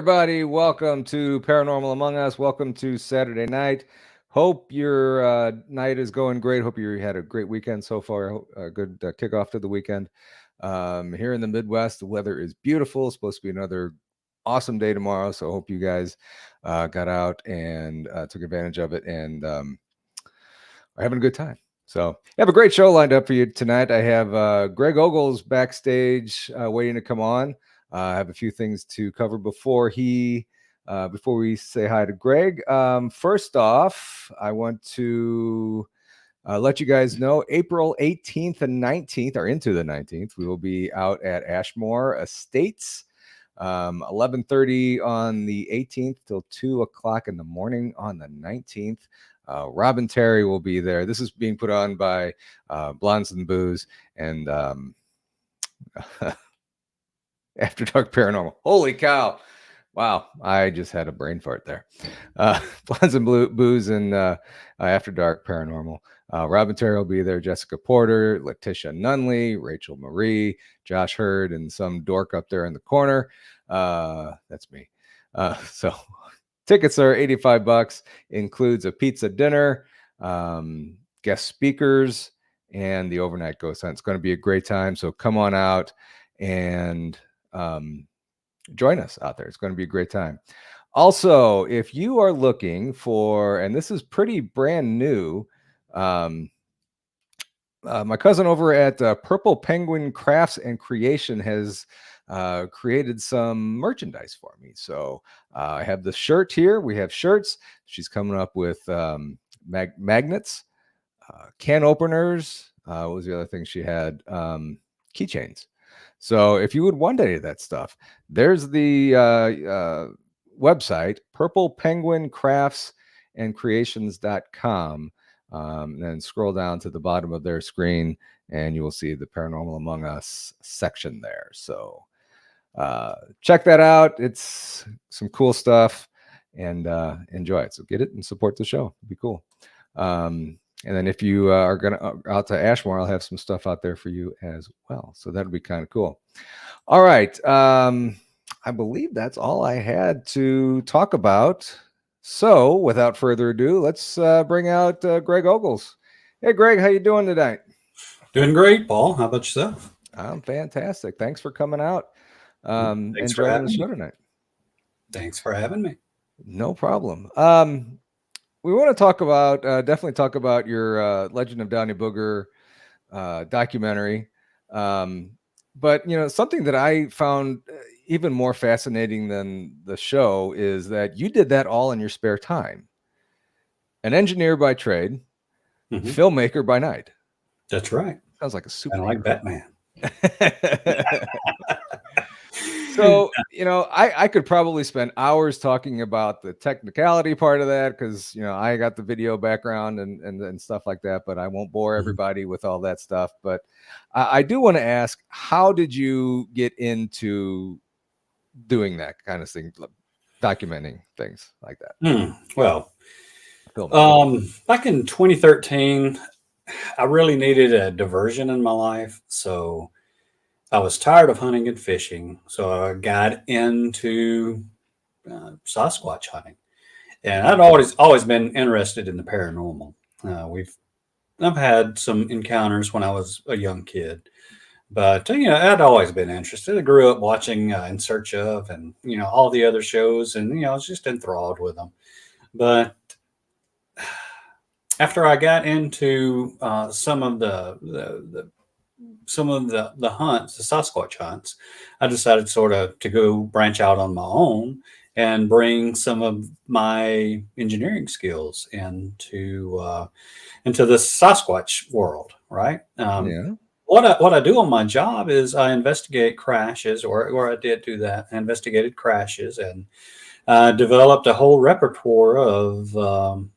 everybody. Welcome to Paranormal Among Us. Welcome to Saturday night. Hope your night is going great. Hope you had a great weekend so far. A good kickoff to the weekend. Here in the Midwest, the weather is beautiful. It's supposed to be another awesome day tomorrow. So hope you guys got out and took advantage of it and are having a good time. So I have a great show lined up for you tonight. I have Greg Ogles backstage waiting to come on. I have a few things to cover before we say hi to Greg. First off, I want to let you guys know April 18th and 19th, or into the 19th, we will be out at Ashmore Estates, 11:30 on the 18th till 2 o'clock in the morning on the 19th. Rob and Terry will be there. This is being put on by Blondes and Booze and After Dark Paranormal. Holy cow. Wow. I just had a brain fart there. Blondes and Booze and After Dark Paranormal. Rob and Terry will be there. Jessica Porter, Letitia Nunley, Rachel Marie, Josh Hurd, and some dork up there in the corner. That's me. So tickets are $85, includes a pizza dinner, guest speakers, and the overnight ghost hunt. It's going to be a great time. So come on out and join us out there. It's going to be a great time. Also, if you are looking for, and this is pretty brand new, my cousin over at Purple Penguin Crafts and Creation has created some merchandise for me. So I have the shirt here. We have shirts. She's coming up with magnets, can openers. What was the other thing she had? Keychains. So if you would want any of that stuff, there's the website, purplepenguincraftsandcreations.com. And then scroll down to the bottom of their screen and you will see the Paranormal Among Us section there. So check that out. It's some cool stuff and enjoy it. So get it and support the show. It'd be cool. And then if you are going to out to Ashmore, I'll have some stuff out there for you as well. So that'll be kind of cool. All right. I believe that's all I had to talk about. So without further ado, let's bring out Greg Ogles. Hey, Greg, how you doing tonight? Doing great, Paul. How about yourself? I'm fantastic. Thanks for coming out and Thanks for joining having the show me. tonight. Thanks for having me. No problem. We want to talk about, definitely talk about your Legend of Downey Booger documentary. But, you know, something that I found even more fascinating than the show is that you did that all in your spare time. An engineer by trade, filmmaker by night. That's right. Sounds like a super. I like Batman. So, you know, I could probably spend hours talking about the technicality part of that because, you know, I got the video background and stuff like that, but I won't bore everybody with all that stuff. But I do want to ask, how did you get into doing that kind of thing, documenting things like that? Well, back in 2013, I really needed a diversion in my life. So I was tired of hunting and fishing, so I got into Sasquatch hunting, and I'd always been interested in the paranormal. I've had some encounters when I was a young kid, but you know, I'd always been interested. I grew up watching In Search of, and you know, all the other shows, and you know, I was just enthralled with them. But after I got into some of the hunts, the Sasquatch hunts, I decided sort of to go branch out on my own and bring some of my engineering skills into the Sasquatch world. Right. What I do on my job is I investigate crashes, or I did do that. I investigated crashes and developed a whole repertoire of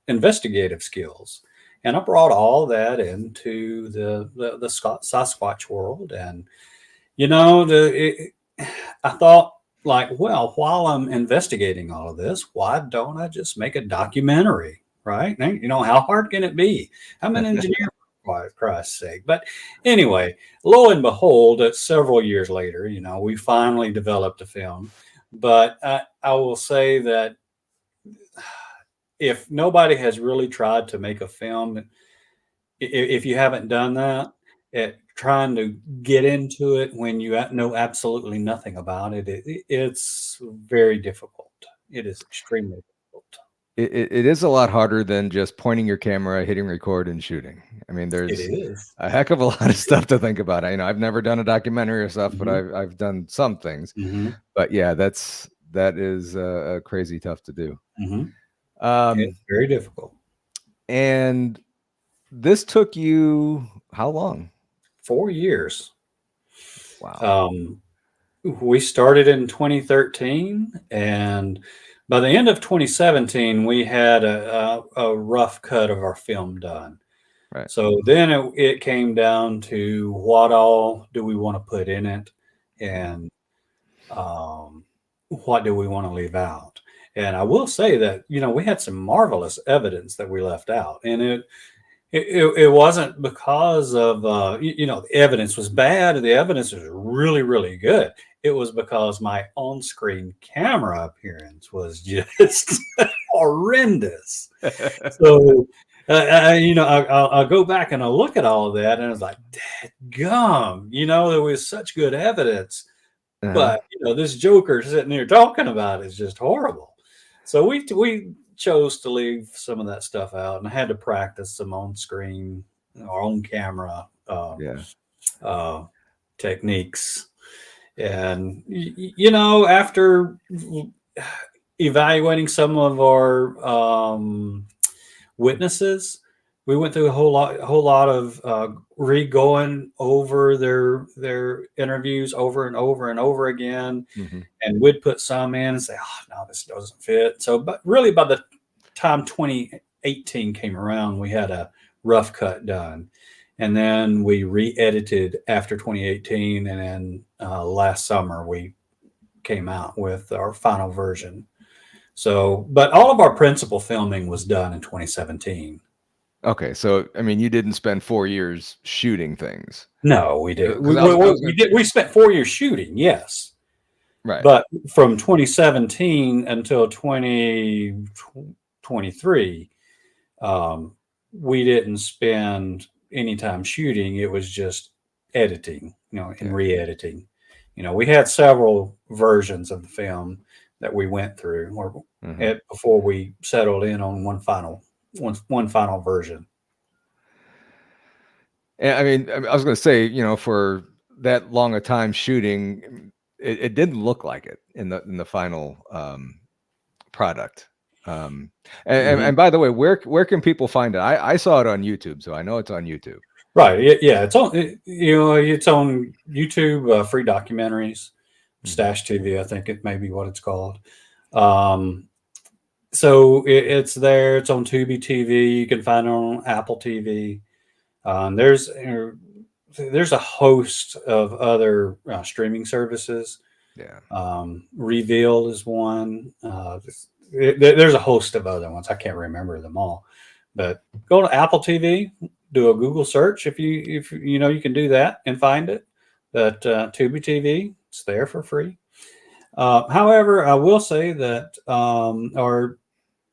investigative skills. And I brought all that into the Sasquatch world. And, you know, I thought, like, well, while I'm investigating all of this, why don't I just make a documentary, right? Now, you know, how hard can it be? I'm an engineer, for Christ's sake. But anyway, lo and behold, several years later, you know, we finally developed a film. But I will say that if nobody has really tried to make a film, if you haven't done that, trying to get into it when you know absolutely nothing about it, it's very difficult. It is extremely difficult. It is a lot harder than just pointing your camera, hitting record, and shooting. I mean, It there's is. a heck of a lot of stuff to think about. I've never done a documentary or stuff, but Hmm. I've done some things. Hmm. But yeah, that is crazy tough to do. Hmm. Um, It's very difficult. and this took you how long? 4 years. Wow. Um, we started in 2013, and by the end of 2017, we had a rough cut of our film done. Right. So then it came down to what all do we want to put in it, and um, what do we want to leave out. And I will say that we had some marvelous evidence that we left out, and it wasn't because of the evidence was bad. The evidence was really, really good. It was because my on-screen camera appearance was just horrendous. So I'll go back and I'll look at all of that, and it's like, gum, there was such good evidence, Uh-huh. but this Joker sitting here talking about it is just horrible. So we chose to leave some of that stuff out, and I had to practice some on screen, our own camera Yeah. uh, techniques. And after evaluating some of our witnesses, we went through a whole lot of re-going over their interviews over and over and over again, Hmm. and we'd put some in and say, "Oh no, this doesn't fit." So, but really, by the time 2018 came around, we had a rough cut done, and then we re-edited after 2018, and then last summer we came out with our final version. So, but all of our principal filming was done in 2017. Okay, so I mean, you didn't spend 4 years shooting things No, we did. because I was We gonna did. We spent 4 years shooting, yes, right. but from 2017 until 2023, um, we didn't spend any time shooting. It was just editing, and Yeah. re-editing. We had several versions of the film that we went through, or Hmm. before we settled in on one final version. And I was going to say, for that long a time shooting, it didn't look like it in the final product. Um, Mhm. and by the way, where can people find it? I saw it on YouTube, so I know it's on YouTube. Right. Yeah. It's on YouTube, free documentaries, Hmm. Stash TV, I think it may be what it's called. Um, so it's there. It's on Tubi TV. You can find it on Apple TV. There's a host of other streaming services. Yeah. Reveal is one. There's a host of other ones. I can't remember them all, but go to Apple TV, do a Google search if you can do that and find it. But Tubi TV, it's there for free. However, I will say that our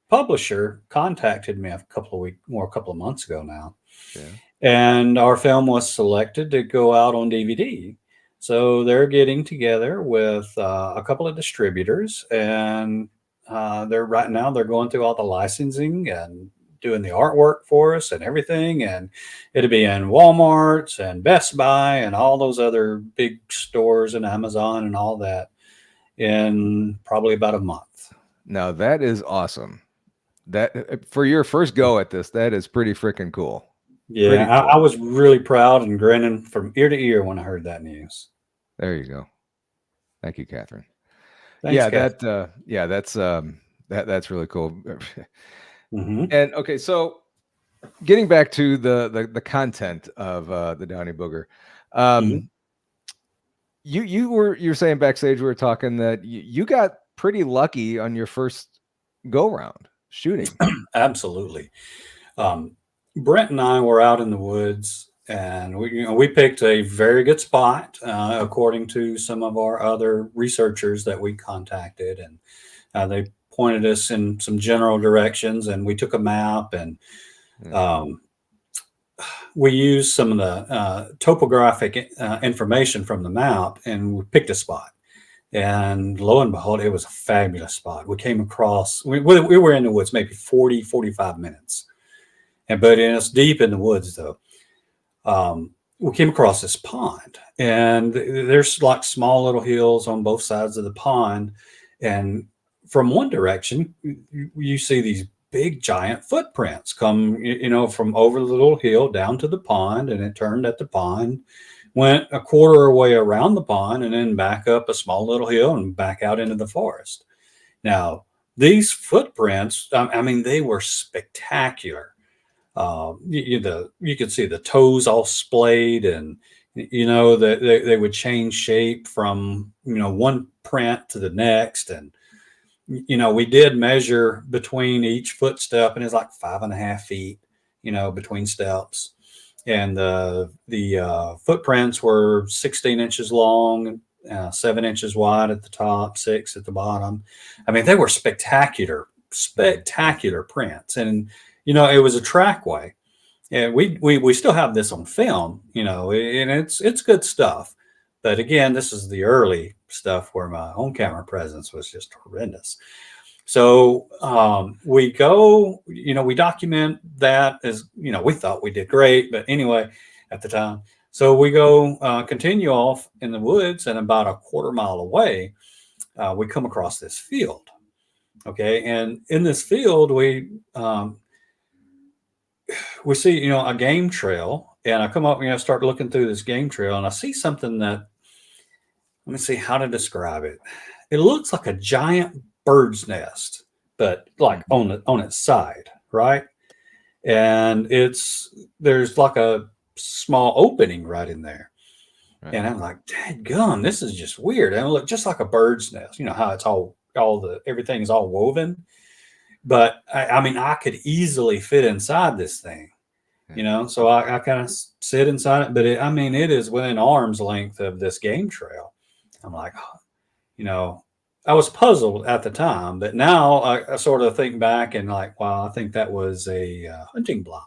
publisher contacted me a couple of months ago now, Yeah. and our film was selected to go out on DVD. So they're getting together with a couple of distributors, and they're going through all the licensing and doing the artwork for us and everything, and it'll be in Walmart's and Best Buy and all those other big stores and Amazon and all that in probably about a month. Now that is awesome. That for your first go at this, that is pretty freaking cool. Yeah, Pretty I cool. was really proud and grinning from ear to ear when I heard that news. There you go. Thank you, Catherine. Thanks, Yeah, Kath. that's really cool. Hmm. And okay, so getting back to the content of the Downey Booger, Hmm. um, you're saying backstage we were talking that you got pretty lucky on your first go round shooting. Absolutely. Um, Brent and I were out in the woods And we picked a very good spot, according to some of our other researchers that we contacted, and they pointed us in some general directions, and we took a map, and um, we used some of the topographic information from the map, and we picked a spot. And lo and behold, it was a fabulous spot. We came across, we were in the woods maybe 40-45 minutes, but it's deep in the woods though. We came across this pond, and there's like small little hills on both sides of the pond. And from one direction, you see these big giant footprints come, from over the little hill down to the pond, and it turned at the pond, went a quarter way around the pond, and then back up a small little hill and back out into the forest. Now, these footprints, I mean, they were spectacular. You could see the toes all splayed, and that they would change shape from one print to the next. And we did measure between each footstep, and it's like 5.5 feet between steps. And the footprints were 16 inches long, 7 inches wide at the top, 6 at the bottom. I mean, they were spectacular prints. And it was a trackway, and we still have this on film, and it's good stuff. But again, this is the early stuff where my on camera presence was just horrendous. So we go, we document that as, we thought we did great, but anyway, at the time. So we go continue off in the woods, and about a quarter mile away, we come across this field. Okay, and in this field, we see, a game trail, and I come up, start looking through this game trail, and I see something that, let me see how to describe it. It looks like a giant bird's nest, but like on its side, right? And there's like a small opening right in there. Right. And I'm like, dadgum, this is just weird. And it looked just like a bird's nest, how it's everything is all woven. But I mean, I could easily fit inside this thing, so I kind of sit inside it. But it is within arm's length of this game trail. I'm like, I was puzzled at the time, but now I sort of think back and like, wow, I think that was a hunting blind,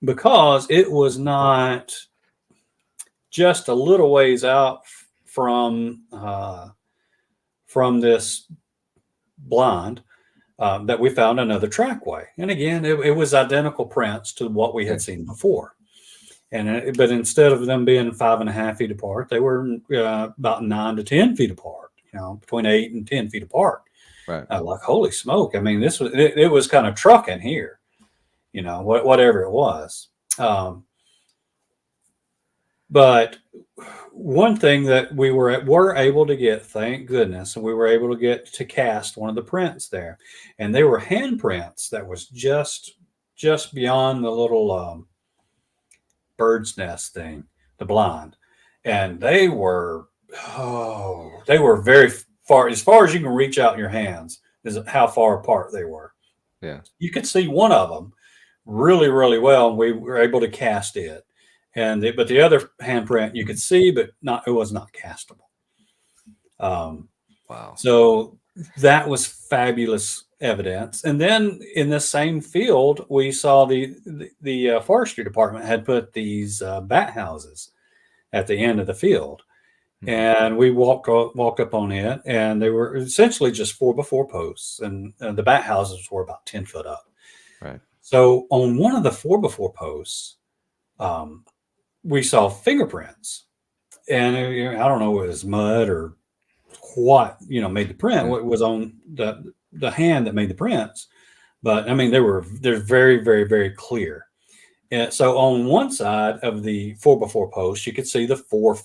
because it was not just a little ways out from this blind. That we found another trackway, and again, it was identical prints to what we had seen before. And but instead of them being 5.5 feet apart, they were about 9 to 10 feet apart. Between 8 and 10 feet apart. Right. Like, holy smoke! I mean, it was kind of trucking here. Whatever it was. But one thing that we were able to get, thank goodness, we were able to get to cast one of the prints there, and they were hand prints that was just beyond the little bird's nest thing, the blind, and they were very far as you can reach out in your hands is how far apart they were. Yeah, you could see one of them really, really well, and we were able to cast it. But the other handprint you could see, but it was not castable. Wow. So that was fabulous evidence. And then in the same field, we saw the forestry department had put these bat houses at the end of the field. Mm-hmm. And we walked up on it, and they were essentially just 4x4 posts, and the bat houses were about 10 foot up. Right. So on one of the 4x4 posts, we saw fingerprints, and I don't know if it was mud or what made the print. What was on the hand that made the prints, but I mean they're very, very, very clear. And so on one side of the 4x4 post, you could see the four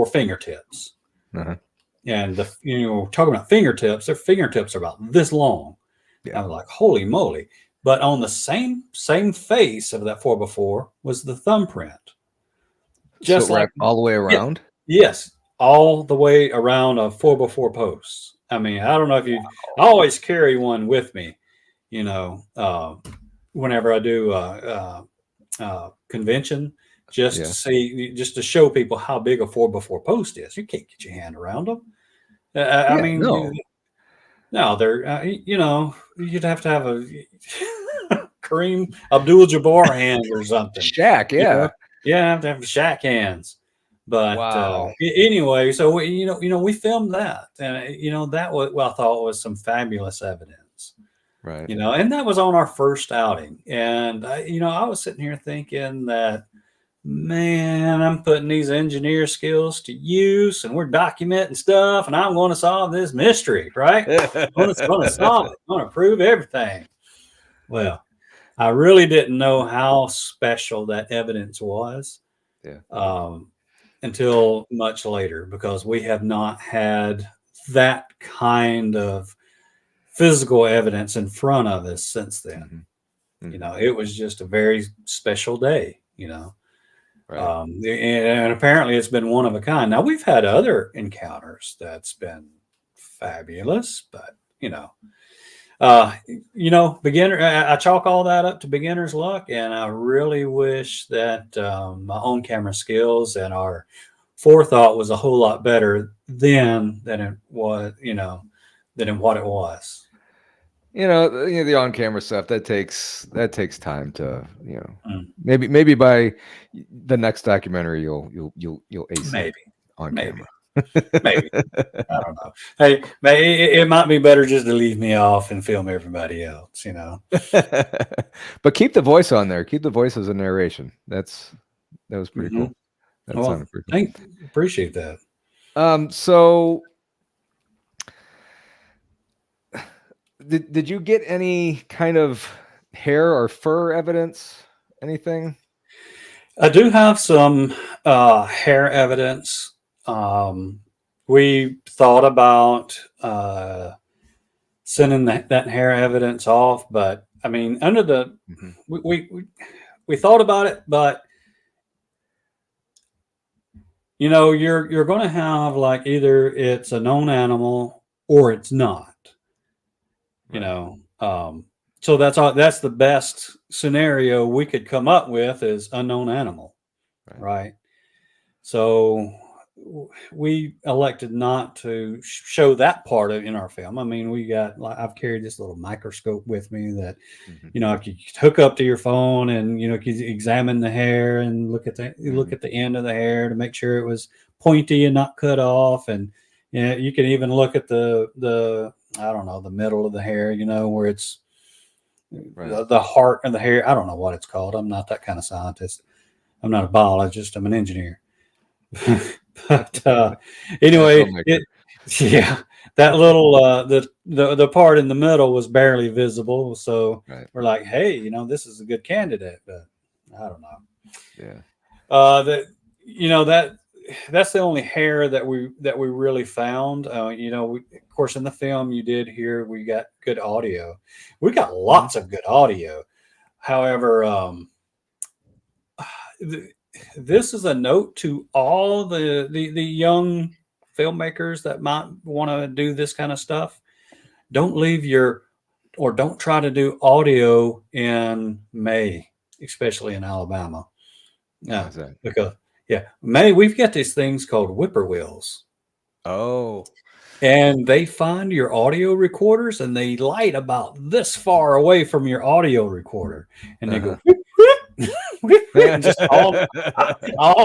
fingertips, and talking about fingertips, their fingertips are about this long. Yeah. I was like, holy moly! But on the same face of that 4x4 was the thumbprint. Just so like all the way around? Yes, all the way around a 4x4 post. I mean, I don't know if I always carry one with me, whenever I do convention just to Yeah. see, just to show people how big a 4x4 post is. You can't get your hand around them. I Yeah. mean, No. no, they're you'd have to have a Kareem Abdul-Jabbar hand or something. Shaq. You know, Yeah. yeah, have to have the Shaq hands. But Wow. anyway, so we filmed that, and that was what I thought was some fabulous evidence. Right. And that was on our first outing, and I was sitting here thinking that, man, I'm putting these engineer skills to use, and we're documenting stuff, and I'm going to solve this mystery, right? I'm going to solve it. I'm going to prove everything. Well, I really didn't know how special that evidence was Yeah. until much later, because we have not had that kind of physical evidence in front of us since then. It was just a very special day, Right. and apparently it's been one of a kind. Now, we've had other encounters that's been fabulous, but beginner. I chalk all that up to beginner's luck, and I really wish that my own camera skills and our forethought was a whole lot better then than it was, than in what it was. The on-camera stuff that takes time to, Mm, maybe by the next documentary you'll ace it maybe, on maybe, camera. maybe. I don't know. Hey, it might be better just to leave me off and film everybody else. But keep the voice on there. Keep the voice as a narration. That was pretty Hmm. cool. That Well, sounded pretty cool. appreciate that. So did you get any kind of hair or fur evidence? Anything? I do have some hair evidence. We thought about sending that hair evidence off, but I mean, under the we thought about it, but you're going to have, like, either it's a known animal or it's not. Right. So that's the best scenario we could come up with, is unknown animal, Right. right? So we elected not to show that part in our film. I mean, I've carried this little microscope with me that, if you hook up to your phone, and you can examine the hair and look at the end of the hair to make sure it was pointy and not cut off, and you can even look at the I don't know, the middle of the hair, where it's Right. the heart of the hair. I don't know what it's called. I'm not that kind of scientist. I'm not a biologist. I'm an engineer. But And a anyway, filmmaker. yeah, that little the part in the middle was barely visible. So Right. we're like, hey, this is a good candidate, but I don't know. Yeah. That's the only hair that we really found. Of course, in the film you did hear we got good audio. We got lots of good audio. However, this is a note to all the young filmmakers that might want to do this kind of stuff. Don't don't try to do audio in May, especially in Alabama. Yeah, How's that? because May, we've got these things called whippoorwills, Oh. and they find your audio recorders, and they light about this far away from your audio recorder, and they go whoop, whoop, whoop, whoop, just all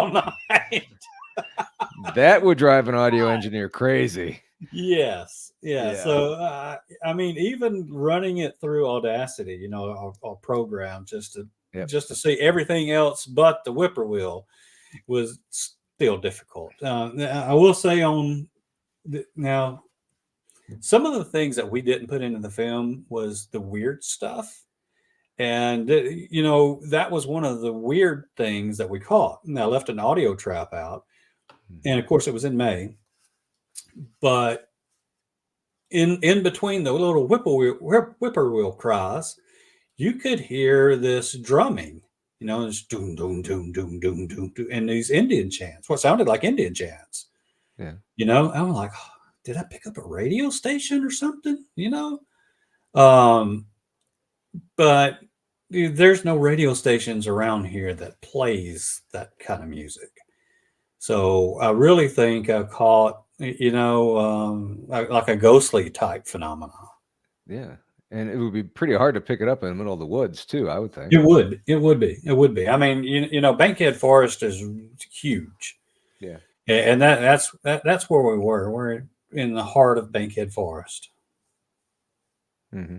night. That would drive an audio engineer crazy. Yes. Yeah. Yeah. So, I mean, even running it through Audacity, our program, just to see everything else but the whippoorwill, was still difficult. I will say now, some of the things that we didn't put into the film was the weird stuff. And, that was one of the weird things that we caught. Now, I left an audio trap out. And of course, it was in May. But in between the little whippoorwill cries, you could hear this drumming, this doom, doom, doom, doom, doom, doom, doom, and these Indian chants, what sounded like Indian chants. Yeah. I'm like, oh, did I pick up a radio station or something? But there's no radio stations around here that plays that kind of music. So I really think I caught, like a ghostly type phenomenon. Yeah. And it would be pretty hard to pick it up in the middle of the woods too, I would think. It would be. I mean, Bankhead Forest is huge, Yeah. and that's where we were. We're in the heart of Bankhead Forest. Hmm.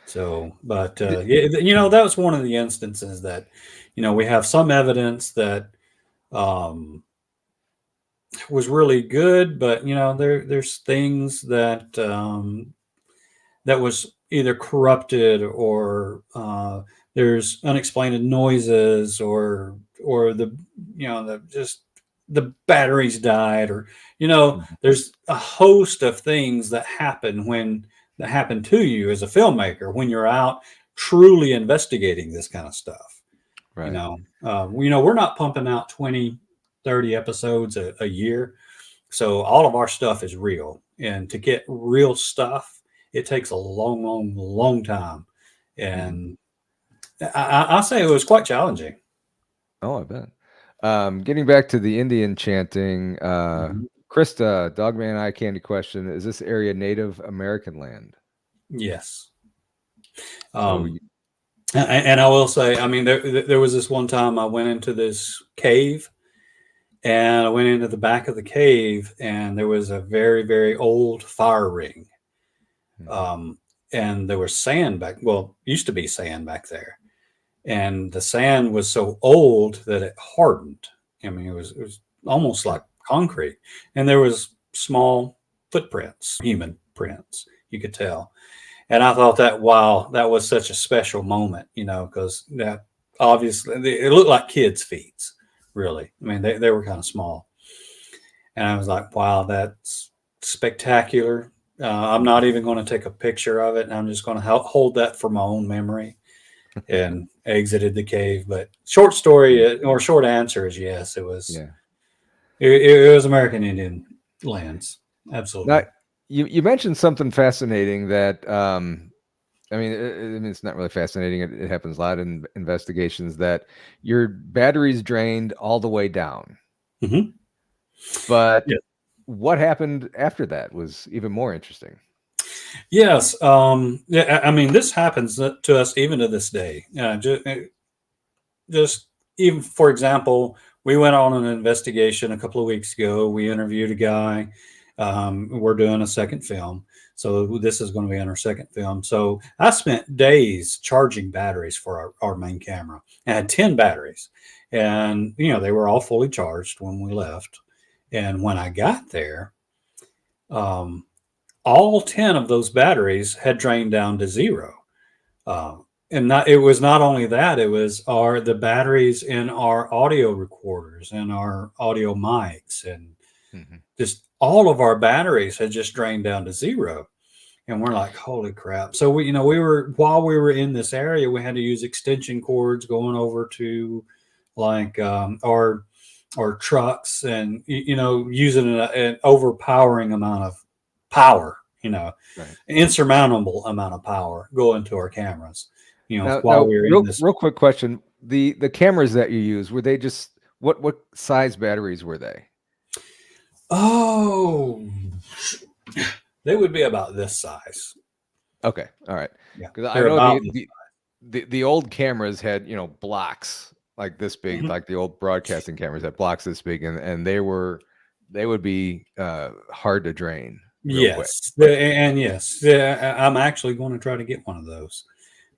So, but that was one of the instances that, we have some evidence that um, was really good, but there's things that that was either corrupted or there's unexplained noises or the just the batteries died, or there's a host of things that happen to you as a filmmaker when you're out truly investigating this kind of stuff. Right. We're not pumping out 20, 30 episodes a year, so all of our stuff is real, and to get real stuff, it takes a long, long, long time. And I say it was quite challenging. Oh, I bet. Getting back to the Indian chanting, Mhm. Krista, Dogman Eye Candy question: is this area Native American land? Yes. So, And I will say, I mean, there was this one time I went into this cave, and I went into the back of the cave, and there was a very, very old fire ring. Um, and there was sand used to be sand back there. And the sand was so old that it hardened. I mean, it was almost like concrete. And there was small footprints, human prints, you could tell. And I thought that, wow, that was such a special moment, because that obviously it looked like kids' feet, really. I mean, they were kind of small. And I was like, wow, that's spectacular. I'm not even going to take a picture of it. And I'm just going to hold that for my own memory, and exited the cave. But short story or short answer is yes, it was. yeah. It was American Indian lands. Now, Absolutely. you mentioned something fascinating that I mean, it's not really fascinating. It happens a lot in investigations that your battery's drained all the way down. Mm-hmm. But Yeah. what happened after that was even more interesting. Yes. Yeah. I mean, this happens to us even to this day. Just even, for example, we went on an investigation a couple of weeks ago. We interviewed a guy. We're doing a second film, so this is going to be on our second film. So I spent days charging batteries for our main camera. I had 10 batteries, and they were all fully charged when we left. And when I got there, um, all 10 of those batteries had drained down to zero. Uh, and it was not only that, it was the batteries in our audio recorders and our audio mics, and Mhm. just all of our batteries had just drained down to zero. And we're like, holy crap. So while we were in this area, we had to use extension cords going over to like our trucks, and using an overpowering amount of power, Right. insurmountable amount of power going to our cameras, while Now, we were in this. real quick question: the cameras that you use, were they just what size batteries were they? Oh, they would be about this size. Okay, all right. Yeah, Because I they're know about the old cameras had blocks like this big, Mhm. like the old broadcasting cameras had blocks this big, and they would be hard to drain real quick. Yes, and yes, yeah, I'm actually going to try to get one of those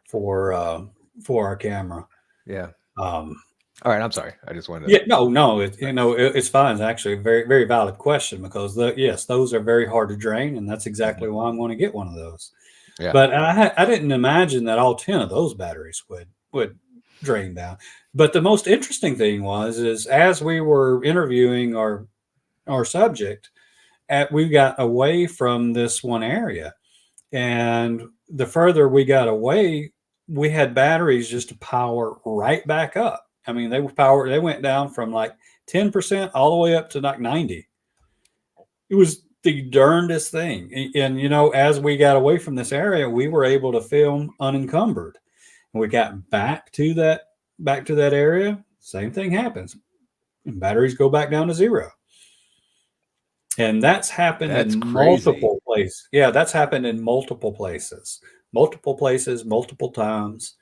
for our camera. Yeah. Um, All right. I'm sorry. I just wanted yeah, to. no, it's fine. It's actually a very, very valid question, because yes, those are very hard to drain, and that's Mhm. exactly why I'm going to get one of those. Yeah. But I didn't imagine that all 10 of those batteries would drain down. But the most interesting thing is as we were interviewing our subject, we got away from this one area, and the further we got away, we had batteries just to power right back up. I mean, they went down from like 10% all the way up to like 90. It was the darndest thing. And as we got away from this area, we were able to film unencumbered. When we got back to that area, same thing happens. And batteries go back down to zero. And that's happened That's in crazy. multiple places. Yeah, that's happened in multiple places, multiple times.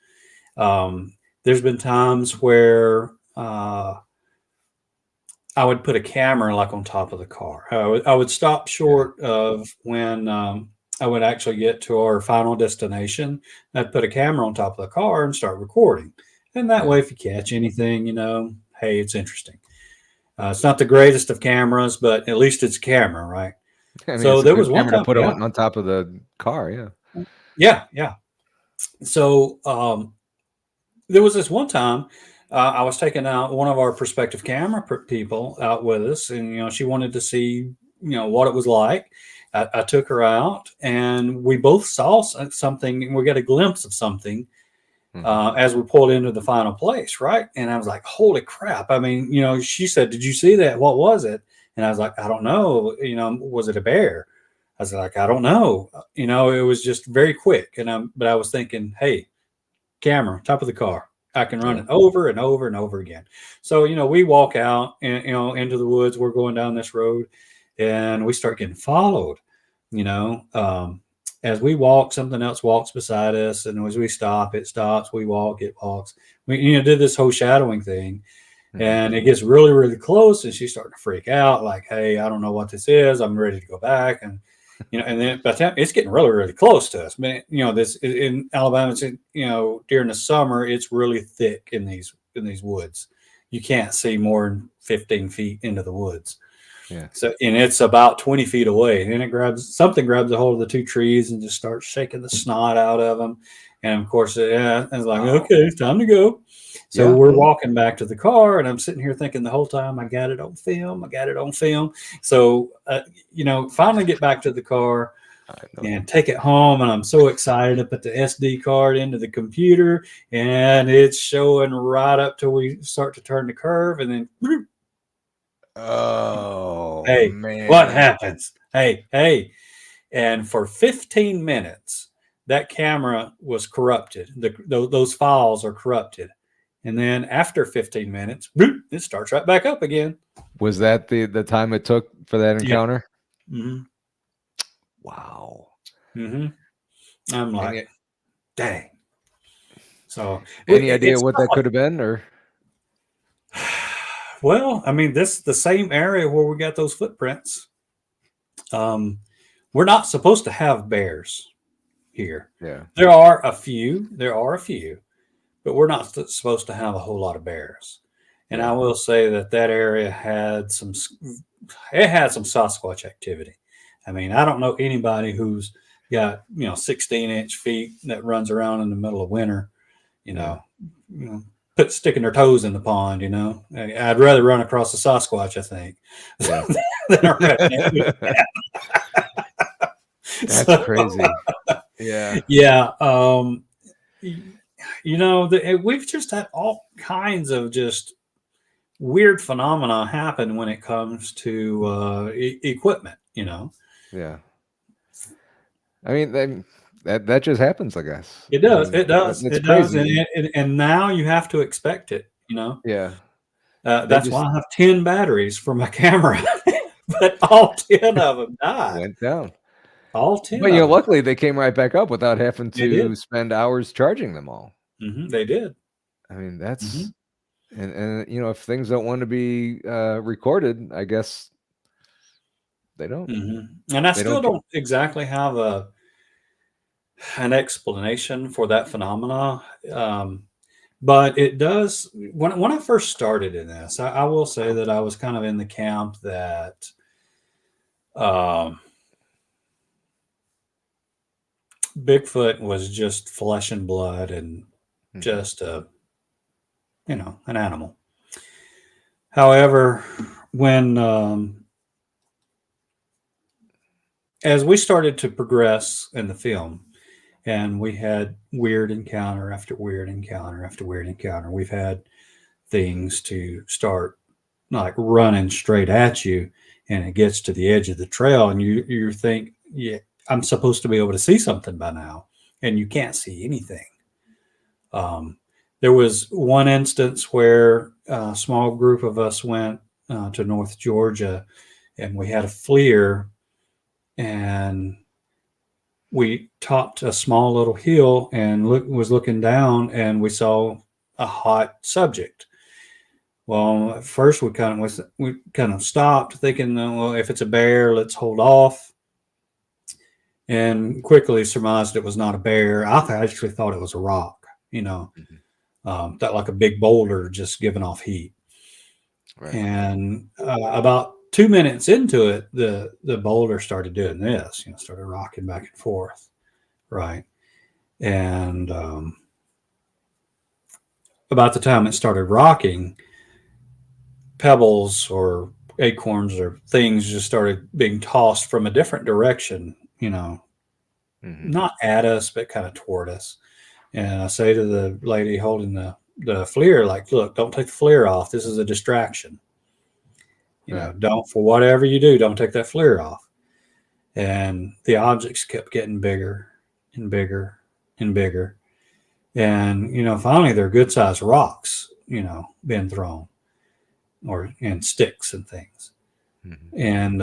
There's been times where I would put a camera like on top of the car. I would stop Yeah. short of when I would actually get to our final destination. I'd put a camera on top of the car and start recording. And that Yeah. way, if you catch anything, hey, it's interesting. It's not the greatest of cameras, but at least it's a camera, right? I mean, So it's a there good was one camera to time, put yeah, on top of the car. Yeah. yeah. So there was this one time I was taking out one of our prospective camera people out with us, and she wanted to see what it was like. I took her out, and we both saw something, and we got a glimpse of something Hmm. as we pulled into the final place, right? And I was like, "Holy crap!" I mean, she said, "Did you see that? What was it?" And I was like, "I don't know. Was it a bear?" I was like, "I don't know." It was just very quick, but I was thinking, "Hey, camera, top of the car. I can run Yeah. it over and over and over again." So, we walk out and, into the woods. We're going down this road and we start getting followed, you know. As we walk, something else walks beside us. And as we stop, it stops. We walk, it walks. We, did this whole shadowing thing. Hmm. And it gets really, really close. And she's starting to freak out like, "Hey, I don't know what this is. I'm ready to go back." And and then by the time it's getting really, really close to us, man, this in Alabama, it's, during the summer, it's really thick in these woods. You can't see more than 15 feet into the woods. Yeah. So, and it's about 20 feet away. And then something grabs a hold of the two trees and just starts shaking the snot out of them. And of course, it's like, Wow. okay, it's time to go. So Yeah. we're walking back to the car, and I'm sitting here thinking the whole time, I got it on film. I got it on film. So, finally get back to the car I know. and take it home. And I'm so excited to put the SD card into the computer, and it's showing right up till we start to turn the curve. And then, Oh hey, what man. happens? Hey. And for 15 minutes, that camera was corrupted. Those files are corrupted. And then after 15 minutes, it starts right back up again. Was that the time it took for that Yeah. encounter? Mm-hmm. Wow. Mm-hmm. I'm like, Any dang. So any idea it's what that could have been, or? well, I mean, this the same area where we got those footprints. We're not supposed to have bears here. Yeah. There are a few, but we're not supposed to have a whole lot of bears. And I Yeah. will say that area had some Sasquatch activity. I mean, I don't know anybody who's got 16-inch feet that runs around in the middle of winter, you Yeah. know, sticking their toes in the pond. I'd rather run across a Sasquatch, I think, Yeah. than a redneck. That's So, crazy. Yeah. yeah, we've just had all kinds of just weird phenomena happen when it comes to equipment. Yeah. I mean, that just happens, I guess. It I does, mean, it does, that's it does, crazy. and now you have to expect it. Yeah. They That's just why I have 10 batteries for my camera, but all 10 of them died. went down. All 10 But of them. luckily they came right back up without having They did. to spend hours charging them all. They did. I mean, hmm that's and if things don't want to be recorded, I guess they don't. And I They still don't get don't exactly have an explanation for that phenomena. But it does. When I first started in this, I will say that I was kind of in the camp that um, Bigfoot was just flesh and blood and Mhm. just an animal. However, when as we started to progress in the film, and we had weird encounter after weird encounter after weird encounter, we've had things to start like running straight at you, and it gets to the edge of the trail, and you think, yeah, I'm supposed to be able to see something by now, and you can't see anything. There was one instance where a small group of us went to North Georgia, and we had a FLIR, and we topped a small little hill and was looking down, and we saw a hot subject. Well, at first we kind of stopped, thinking, well, if it's a bear, let's hold off, and quickly surmised it was not a bear. I actually thought it was a rock, that like a big boulder just giving off heat. Right. And about 2 minutes into it, the boulder started doing this, started rocking back and forth, right? And about the time it started rocking, pebbles or acorns or things just started being tossed from a different direction, not at us, but kind of toward us. And I say to the lady holding the FLIR, like, look, don't take the FLIR off. This is a distraction. Don't, for whatever you do, don't take that FLIR off. And the objects kept getting bigger and bigger and bigger. And, finally they're good sized rocks, being thrown, and sticks and things. And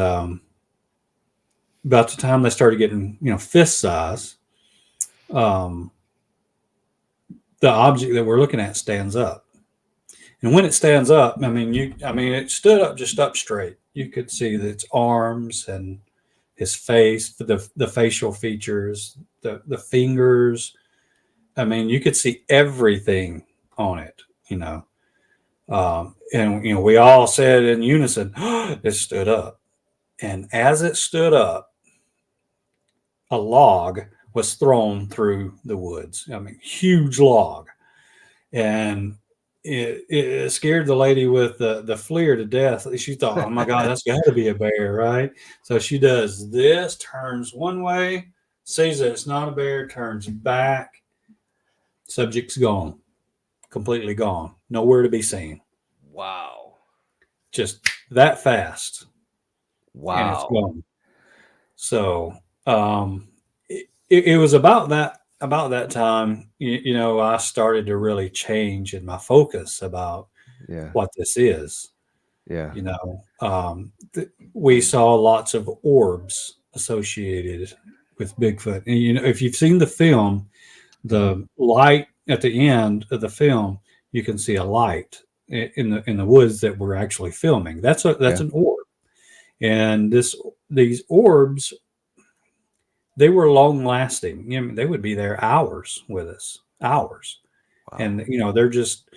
about the time they started getting, fist size, the object that we're looking at stands up. And when it stands up, it stood up just up straight. You could see its arms and his face, the facial features, the fingers. You could see everything on it, and we all said in unison, it stood up. And as it stood up, a log was thrown through the woods. Huge log. And it scared the lady with the FLIR to death. She thought, oh my God, that's got to be a bear, right? So she does this, turns one way, sees that it's not a bear, turns back. Subject's gone, completely gone, nowhere to be seen. Wow. Just that fast. Wow. And it's gone. So it was about that time, I started to really change in my focus about what this is. Yeah. We saw lots of orbs associated with Bigfoot. And, if you've seen the film, the light at the end of the film, you can see a light in the woods that we're actually filming. That's an orb. And these orbs, they were long lasting. They would be there hours with us, hours. Wow. And, they're just,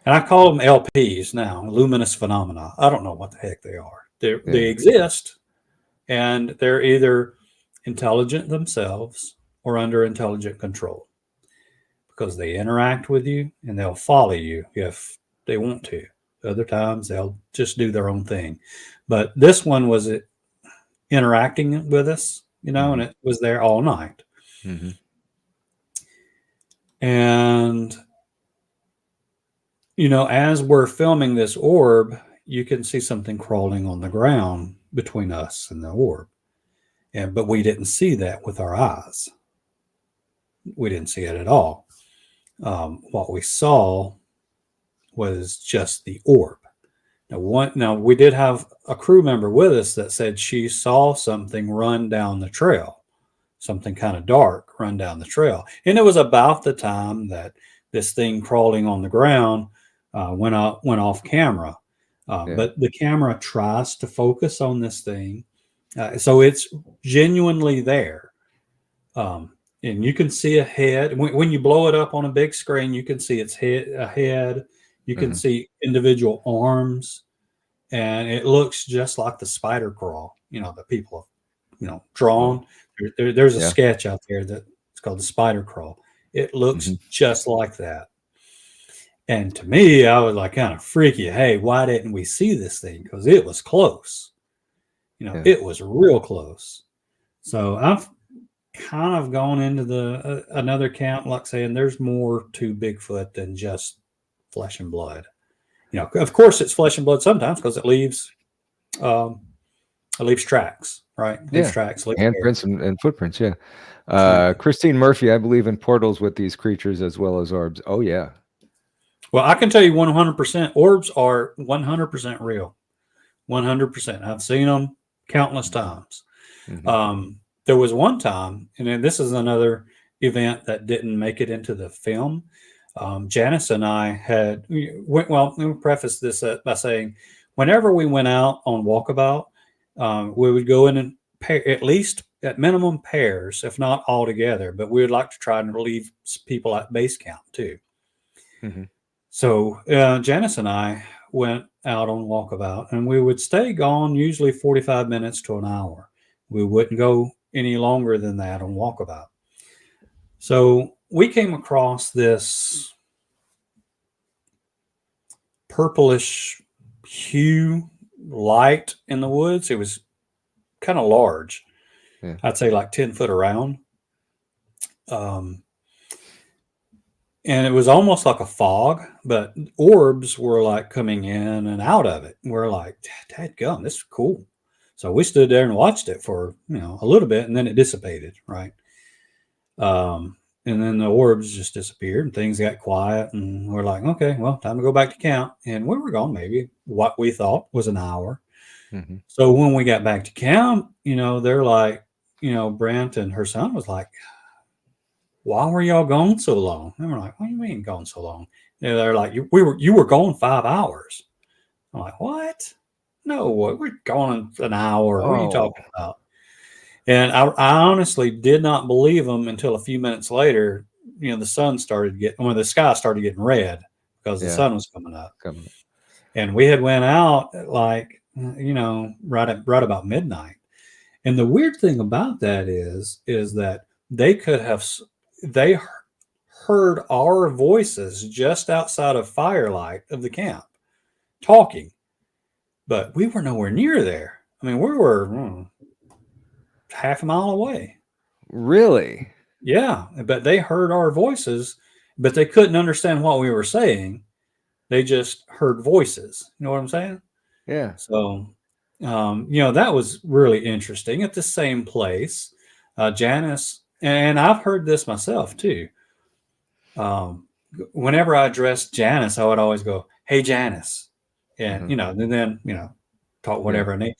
and I call them LPs now, luminous phenomena. I don't know what the heck they are. They exist, and they're either intelligent themselves or under intelligent control, because they interact with you and they'll follow you if they want to. Other times they'll just do their own thing. But this one was interacting with us, and it was there all night. And, as we're filming this orb, you can see something crawling on the ground between us and the orb. But we didn't see that with our eyes. We didn't see it at all. What we saw was just the orb. Now we did have a crew member with us that said she saw something run down the trail, something kind of dark run down the trail. And it was about the time that this thing crawling on the ground went off camera. But the camera tries to focus on this thing. So it's genuinely there. And you can see a head. When you blow it up on a big screen, you can see its head. You can see individual arms, and it looks just like the spider crawl, that people have, drawn. There's a sketch out there that it's called the spider crawl. It looks just like that. And to me, I was like kind of freaky. Hey, why didn't we see this thing? Because it was close. It was real close. So I've kind of gone into another camp, like saying there's more to Bigfoot than just flesh and blood. Of course it's flesh and blood sometimes, because it leaves a leaves tracks, right? Leaves Yeah. tracks, leaves hair. Handprints and footprints. Yeah. Yeah. Christine Murphy, I believe in portals with these creatures as well as orbs. Oh, yeah. Well, I can tell you 100% orbs are 100% real. 100%. I've seen them countless times. Hmm. There was one time, and then this is another event that didn't make it into the film. Janice and I had, well, let me preface this by saying, whenever we went out on walkabout, we would go in and at least at minimum pairs, if not all together, but we would like to try and leave people at base camp too. Hmm. So Janice and I went out on walkabout, and we would stay gone usually 45 minutes to an hour. We wouldn't go any longer than that on walkabout. So we came across this purplish hue light in the woods. It was kind of large. Yeah. I'd say like 10 foot around. Um, and it was almost like a fog, but orbs were like coming in and out of it. We're like, dadgum, this is cool. So we stood there and watched it for, a little bit, and then it dissipated, right? And then the orbs just disappeared and things got quiet, and we're like, okay, well, time to go back to camp. And we were gone maybe what we thought was an hour. Hmm. So when we got back to camp, they're like, Brent and her son was like, why were y'all gone so long? And we're like, what do you mean gone so long? And they're like, you were gone 5 hours. I'm like, what? No, we're gone an hour. What are you Oh, talking about? And I honestly did not believe them until a few minutes later. The the sky started getting red because the yeah. sun was coming up, Coming. and we had went out at like right about midnight. And the weird thing about that is that they heard our voices just outside of firelight of the camp talking, but we were nowhere near there. I mean, we were half a mile away. Really? Yeah, but they heard our voices, but they couldn't understand what we were saying. They just heard voices. You know what I'm saying? Yeah. So, that was really interesting. At the same place, Janice, and I've heard this myself too. Whenever I addressed Janice, I would always go, "Hey, Janice," and Hmm. and then talk Yeah. whatever I need.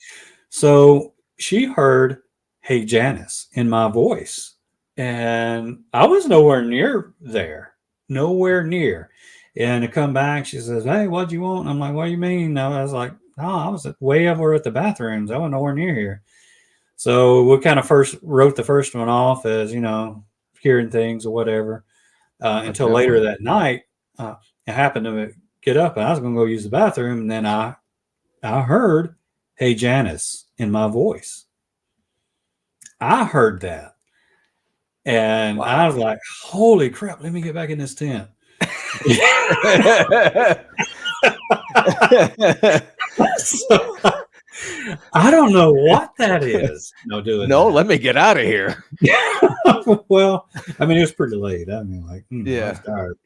So she heard, "Hey, Janice," in my voice, and I was nowhere near there, nowhere near. And to come back, she says, "Hey, what'd you want?" I'm like, "What do you mean?" No, I was like, "No, I was way over at the bathrooms. I was nowhere near here." So we kind of first wrote the first one off as hearing things or whatever. But Until no later one. that night, I happened to get up and I was going to go use the bathroom, and then I heard, "Hey, Janice," in my voice. I heard that, and I was Wow. like, "Holy crap! Let me get back in this tent." So, I don't know what that is. No, doing No, that. let me get out of here. Well, I mean, it was pretty late. I mean, like, I was Yeah. tired,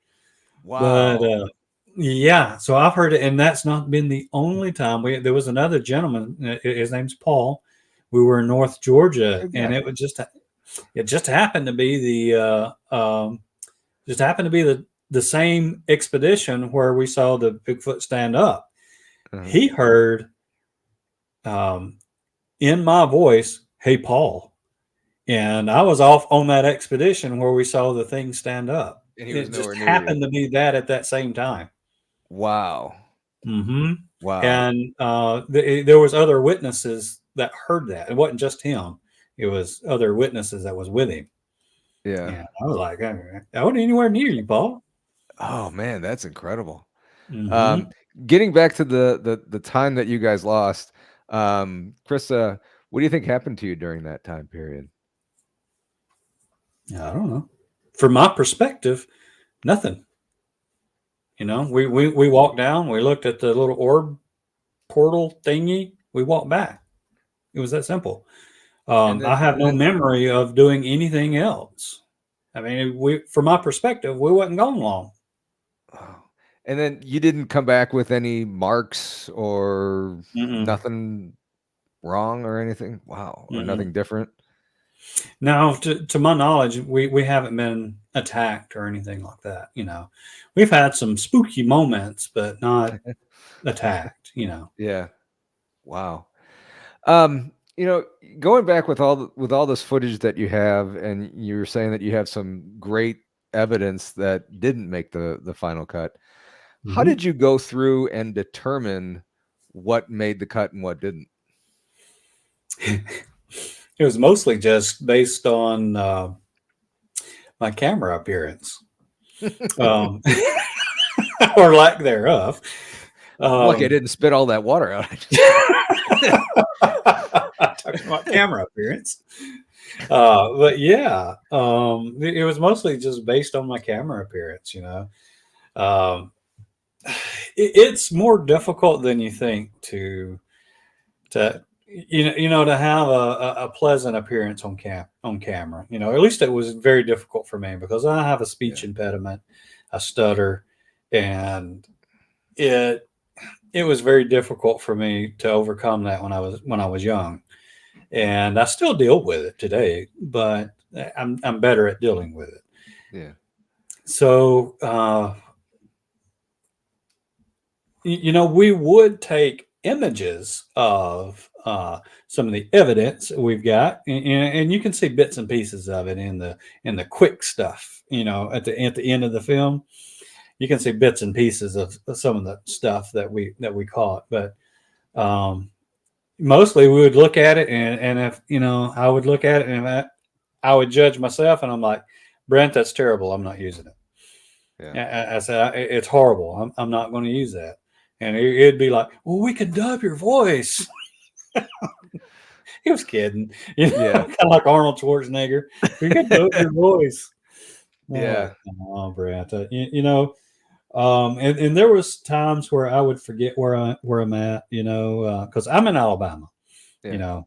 but Wow. yeah. So I've heard it, and that's not been the only time. There was another gentleman. His name's Paul. We were in North Georgia, Good and guy. it just happened to be the same expedition where we saw the Bigfoot stand up. Uh-huh. He heard um, in my voice, "Hey, Paul," and I was off on that expedition where we saw the thing stand up. And he was It just nowhere near you. happened to be that at that same time. Wow. Hmm. Wow. And there was other witnesses that heard that. It wasn't just him. It was other witnesses that was with him. Yeah. And I was like, I wasn't anywhere near you, Paul. Oh man, that's incredible. Um, Hmm. Getting back to the time that you guys lost, Krista, what do you think happened to you during that time period? I don't know. From my perspective, nothing. We walked down, we looked at the little orb portal thingy, we walked back. It was that simple. And I have no then memory of doing anything else. I mean, from my perspective, we wasn't gone long. oh, and then you didn't come back with any marks or Mm-mm. nothing wrong or anything? Wow, or Mm-mm. nothing different? Now, to my knowledge, we haven't been attacked or anything like that. We've had some spooky moments, but not attacked. Yeah. Wow. Um, you know, going back with with all this footage that you have, and you were saying that you have some great evidence that didn't make the final cut. How Mhm. did you go through and determine what made the cut and what didn't? It was mostly just based on my camera appearance, um, or lack thereof. I'm lucky I Um, didn't spit all that water out. I just talking about camera appearance. But yeah, it was mostly just based on my camera appearance. Um, it's more difficult than you think to to have a pleasant appearance on camera. At least it was very difficult for me because I have a speech yeah, impediment, a stutter, and it it was very difficult for me to overcome that when I was young, and I still deal with it today, but I'm better at dealing with it. yeah, So we would take images of some of the evidence we've got, and you can see bits and pieces of it in the quick stuff. At the end of the film, you can see bits and pieces of some of the stuff that we caught, but mostly we would look at it, and if I would look at it, and I would judge myself, and I'm like, Brent, that's terrible. I'm not using it. yeah. I said, it's horrible. I'm not going to use that. And it'd be like, well, we could dub your voice. He was kidding, Yeah. kind of like Arnold Schwarzenegger. We could dub your voice. And I'm like, Yeah. oh, Brent, and there was times where I would forget where I'm at, because I'm in Alabama. You Yeah.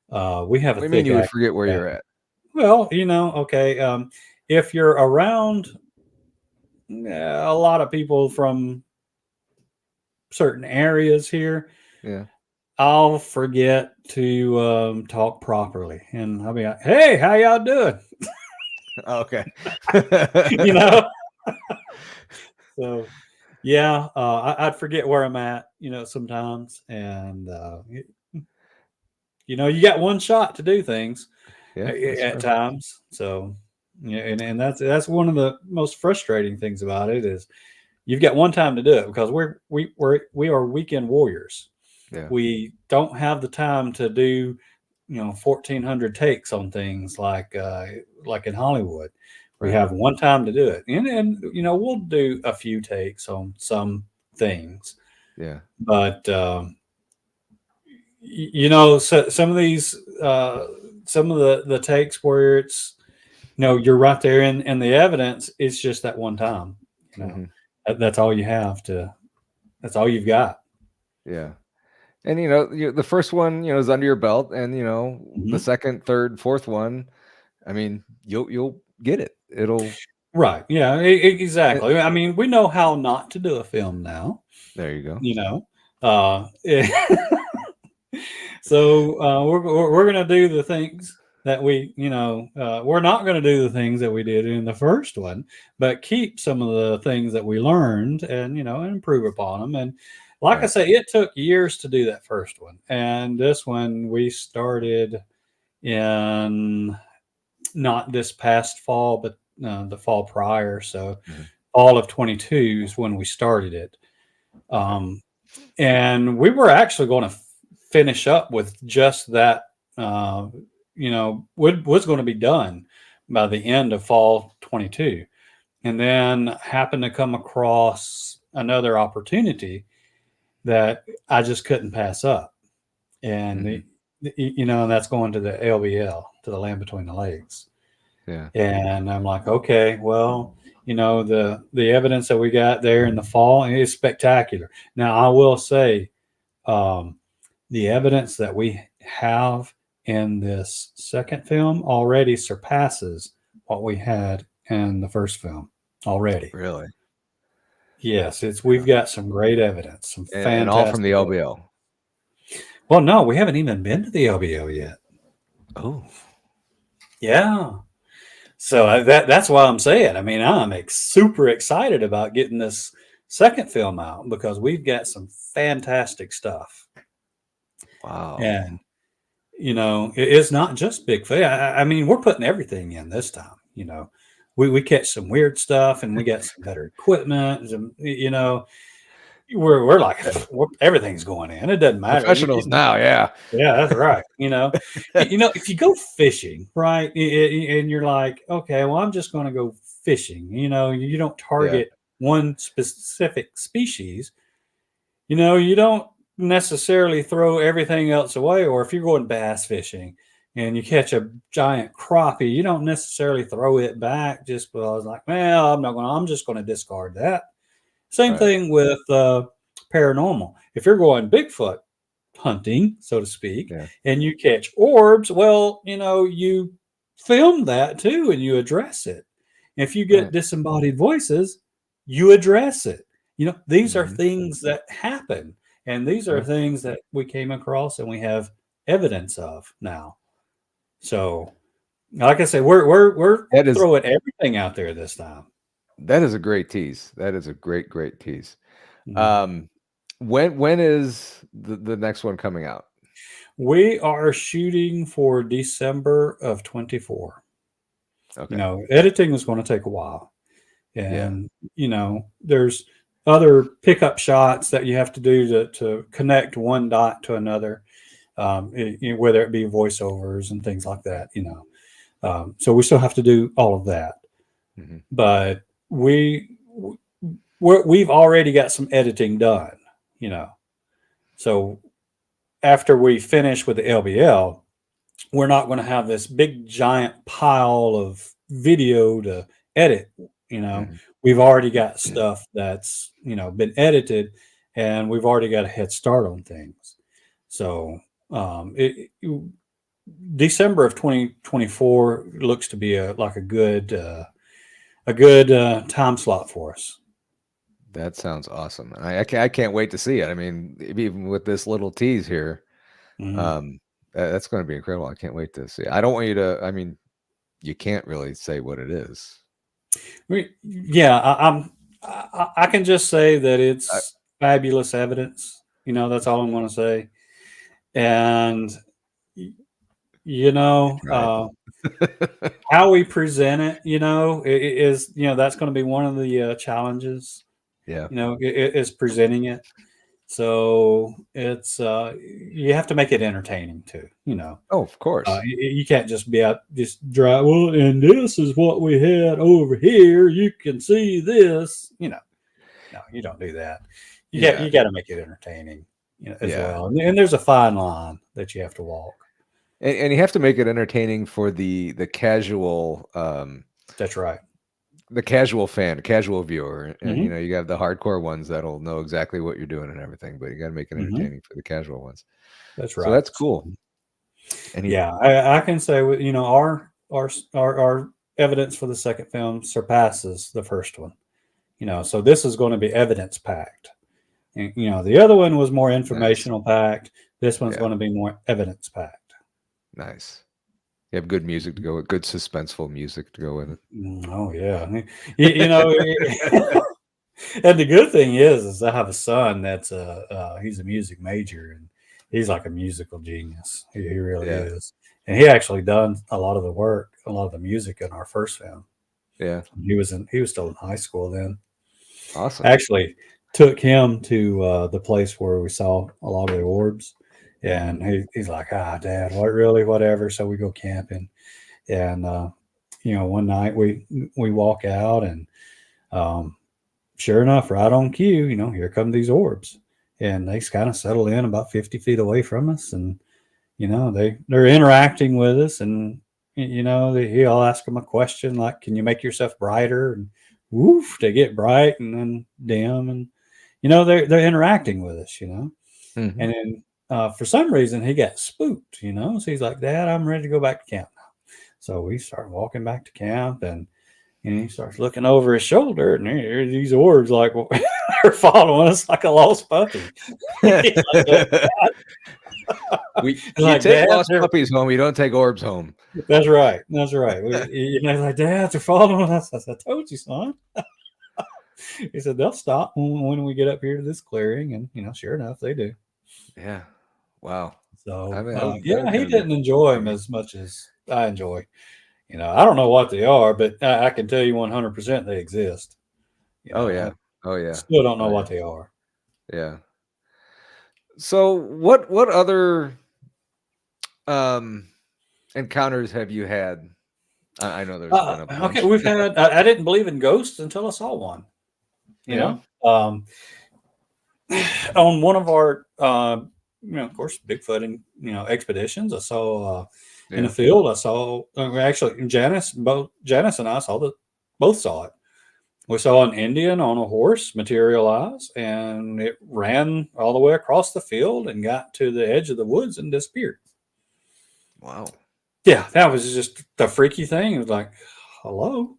know, we have What a do you mean thick you would accent. forget where you're at? Well, okay. If you're around a lot of people from certain areas here, Yeah. I'll forget to talk properly, and I'll be like, "Hey, how y'all doing?" Oh, okay. you know. So, yeah, I'd forget where I'm at, sometimes, and you got one shot to do things Yeah, that's at true. times. So, yeah, and that's one of the most frustrating things about it is you've got one time to do it because we are weekend warriors. Yeah. We don't have the time to do 1,400 takes on things like in Hollywood. We Right. have one time to do it, and we'll do a few takes on some things, Yeah. but so some of these some of the takes where it's you're right there in the evidence. It's just that one time. You know Hmm. that's all you have to. That's all you've got. Yeah. And the first one, is under your belt, and the Mhm. second, third, fourth one, I mean, you'll get it. It'll Right. Yeah, it, exactly. I mean, we know how not to do a film now, there you go. you know. Uh, so we're going to do the things that we're not going to do the things that we did in the first one, but keep some of the things that we learned and improve upon them. And like I Right. say, it took years to do that first one. And this one we started in not this past fall, but the fall prior. So Mhm. fall of 22 is when we started it. Okay. Um, and we were actually going to finish up with just that, was going to be done by the end of fall 22. And then happened to come across another opportunity that I just couldn't pass up. And, Hmm. that's going to the LBL, to the Land Between the Lakes. Yeah. And I'm like, okay, well, the evidence that we got there in the fall is spectacular. Now, I will say, um, the evidence that we have in this second film already surpasses what we had in the first film already. Really. Yes, we've Yeah. got some great evidence, some And all from fantastic the evidence. LBL. Well, no, we haven't even been to the LBO yet. Oh, Yeah. So that's why I'm saying. I mean, I'm super excited about getting this second film out because we've got some fantastic stuff. wow. And it's not just Bigfoot. I mean, we're putting everything in this time. We catch some weird stuff, and we got some better equipment. We're like everything's going in. It doesn't matter. Professionals now, yeah. Yeah, that's right. If you go fishing, right, and you're like, okay, well, I'm just going to go fishing. You don't Yeah, target one specific species. You don't necessarily throw everything else away. Or if you're going bass fishing and you catch a giant crappie, you don't necessarily throw it back just because, like, well, I'm just going to discard that. Same right. thing with paranormal. If you're going Bigfoot hunting, so to speak, Yeah, and you catch orbs, well, you film that too and you address it. If you get right. disembodied voices, you address it. These are Mhm. things that happen, and these are Right. things that we came across and we have evidence of now. So, like I said, we're That is throwing everything out there this time. that is a great tease. That is a great tease. Mhm. Um, when is the next one coming out? We are shooting for December of 24. Okay. Editing is going to take a while. Yeah. And, there's other pickup shots that you have to do to connect one dot to another, whether it be voiceovers and things like that. So we still have to do all of that. Mhm. But we've already got some editing done. So after we finish with the LBL, we're not going to have this big giant pile of video to edit. You know, Mhm. we've already got stuff that's been edited, and we've already got a head start on things. So December of 2024 looks to be like a good time slot for us. That sounds awesome. I can't wait to see it. I mean, even with this little tease here, Mhm. um, that's going to be incredible. I can't wait to see. I don't want you to. I mean, you can't really say what it is. Yeah, I can just say that I, it's fabulous evidence. That's all I'm going to say. And y- you I know, tried. uh, how we present it, is that's going to be one of the challenges. Yeah. Is presenting it. So it's you have to make it entertaining too. Oh, of course. You can't just be out just dry. Well, and this is what we had over here. You can see this. No, you don't do that. Yeah. You got to make it entertaining, as Yeah. well. And there's a fine line that you have to walk. And you have to make it entertaining for That's right. the casual fan, casual viewer. And Hmm. you have the hardcore ones that'll know exactly what you're doing and everything, but you got to make it Hmm. entertaining for the casual ones. That's So right. that's cool. And he Yeah, I can say our evidence for the second film surpasses the first one. So this is going to be evidence packed. And, the other one was more nice. informational packed. This one's Yeah. going to be more evidence packed. Nice. You have good music to go with, good suspenseful music to go with it. Oh yeah, you know, and the good thing is I have a son that's he's a music major, and he's like a musical genius. He really Yeah. is, and he actually done a lot of the work, a lot of the music in our first film. Yeah. He was still in high school then. Awesome. Actually, took him to the place where we saw a lot of the orbs, Mhm. and he's like, Dad, what really, whatever. So we go camping, and one night we walk out, and um, sure enough, right on cue, here come these orbs, and they kind of settle in about 50 feet away from us, and they're interacting with us, and he'll ask them a question like, "Can you make yourself brighter?" And woof, they get bright and then dim, and they're interacting with us, Mhm. and then for some reason he got spooked, so he's like, "Dad, I'm ready to go back to camp now." So we start walking back to camp, and he starts looking over his shoulder, and there these orbs like they're following us like a lost puppy. He's like, You Like, take Dad, lost puppies home. You don't take orbs home. that's right. That's right. Like, Dad, they're following us. I said, I told you, son. He said, they'll stop when we get up here to this clearing. And, sure enough, they do. Yeah. Wow. I So, mean, that yeah, would he kind of be didn't enjoy them creepy. as much as I enjoy. I don't know what they are, but I can tell you 100% they exist. Oh I yeah. Oh yeah. still don't know Oh what yeah. they are. Yeah. So what other um encounters have you had? I know there's been a Okay, bunch. we've had. I didn't believe in ghosts until I saw one. You Yeah. know, on one of our, of course, Bigfoot and expeditions, I saw in the Yeah. field. I saw actually Janice and I both saw it. We saw an Indian on a horse materialize, and it ran all the way across the field and got to the edge of the woods and disappeared. Wow. Yeah, that was just the freaky thing. It was like, hello.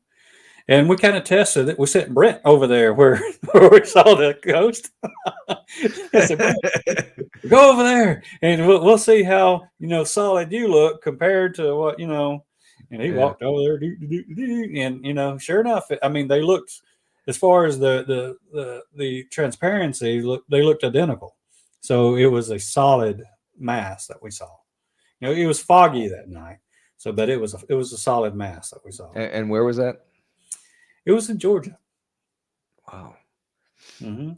And we kind of tested it. We sent Brent over there where, where we saw the ghost. I said, Brent, go over there and we'll see how, solid you look compared to what. And he Yeah. walked over there, and, sure enough, I mean, they looked, as far as the transparency, they looked identical. So it was a solid mass that we saw. It was foggy that night. So, but it was a solid mass that we saw. And where was that? It was in Georgia. Wow. Mm-hmm.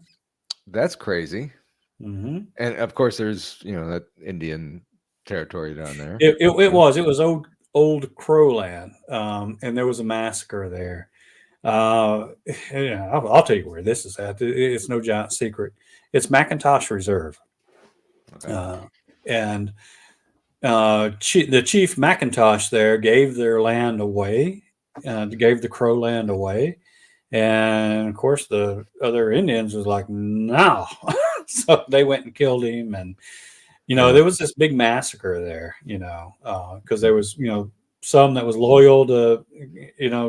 That's crazy. Mm-hmm. And of course there's, that Indian territory down there. It was old Crow land, and there was a massacre there. Yeah, I'll tell you where this is at. It's no giant secret. It's McIntosh Reserve, Okay. and the chief McIntosh there gave their land away, gave the Crow land away, and of course the other Indians was like, no, so they went and killed him, and there was this big massacre there, because there was some that was loyal to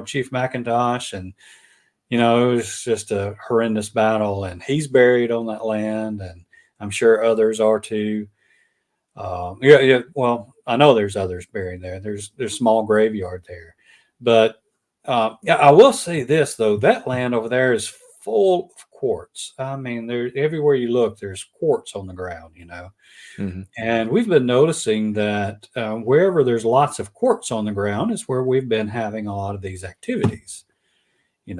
Chief McIntosh, and it was just a horrendous battle, and he's buried on that land, and I'm sure others are too. Yeah. Well, I know there's others buried there. There's small graveyard there, but yeah, I will say this though: that land over there is full of quartz. I mean, there everywhere you look, there's quartz on the ground. Mm-hmm. And we've been noticing that wherever there's lots of quartz on the ground is where we've been having a lot of these activities. I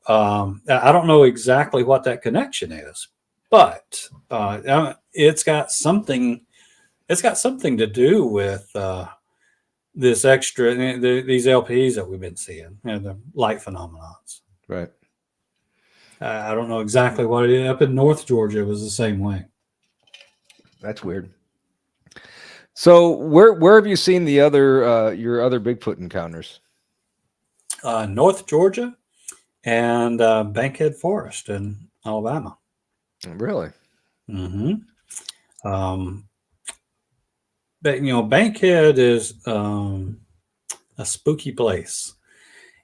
don't know exactly what that connection is, but it's got something. It's got something to do with this extra these LPs that we've been seeing, the light phenomenons. Right. I don't know exactly what it is. Up in North Georgia, it was the same way. That's weird. So where have you seen the other your other Bigfoot encounters? North Georgia and Bankhead Forest in Alabama. Really? Mm-hmm. But Bankhead is a spooky place.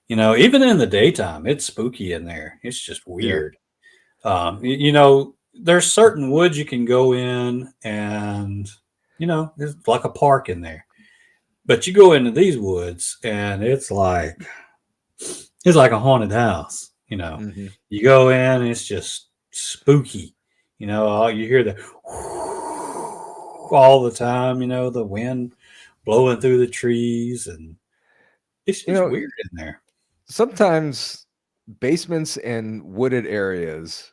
Even in the daytime, it's spooky in there. It's just weird. Yeah. There's certain woods you can go in, and there's like a park in there. But you go into these woods, and it's like a haunted house. Mm-hmm. You go in, and it's just spooky. You hear the all the time. The wind blowing through the trees, and it's just weird in there. Sometimes basements and wooded areas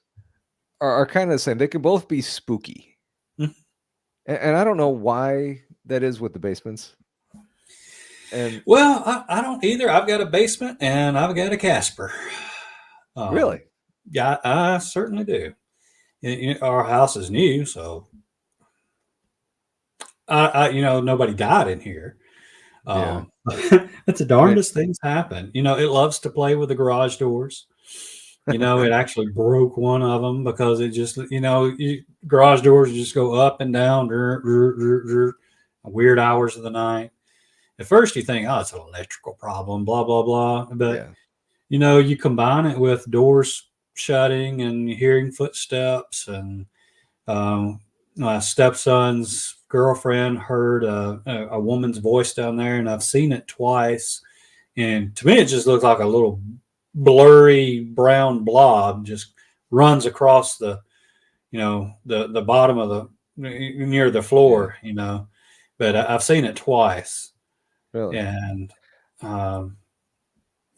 are kind of the same. They can both be spooky. Mm-hmm. And I don't know why that is with the basements. And well, I don't either. I've got a basement and I've got a Casper. Really? Yeah, I certainly do. Our house is new, so nobody died in here. Yeah. It's the darndest things happen. It loves to play with the garage doors. It actually broke one of them because it just, garage doors just go up and down, weird hours of the night. At first you think, oh, it's an electrical problem, blah, blah, blah. But, you combine it with doors shutting and hearing footsteps and, my stepson's girlfriend heard a woman's voice down there, and I've seen it twice. And to me, it just looks like a little blurry brown blob just runs across the bottom of the near the floor, But I've seen it twice, Really? and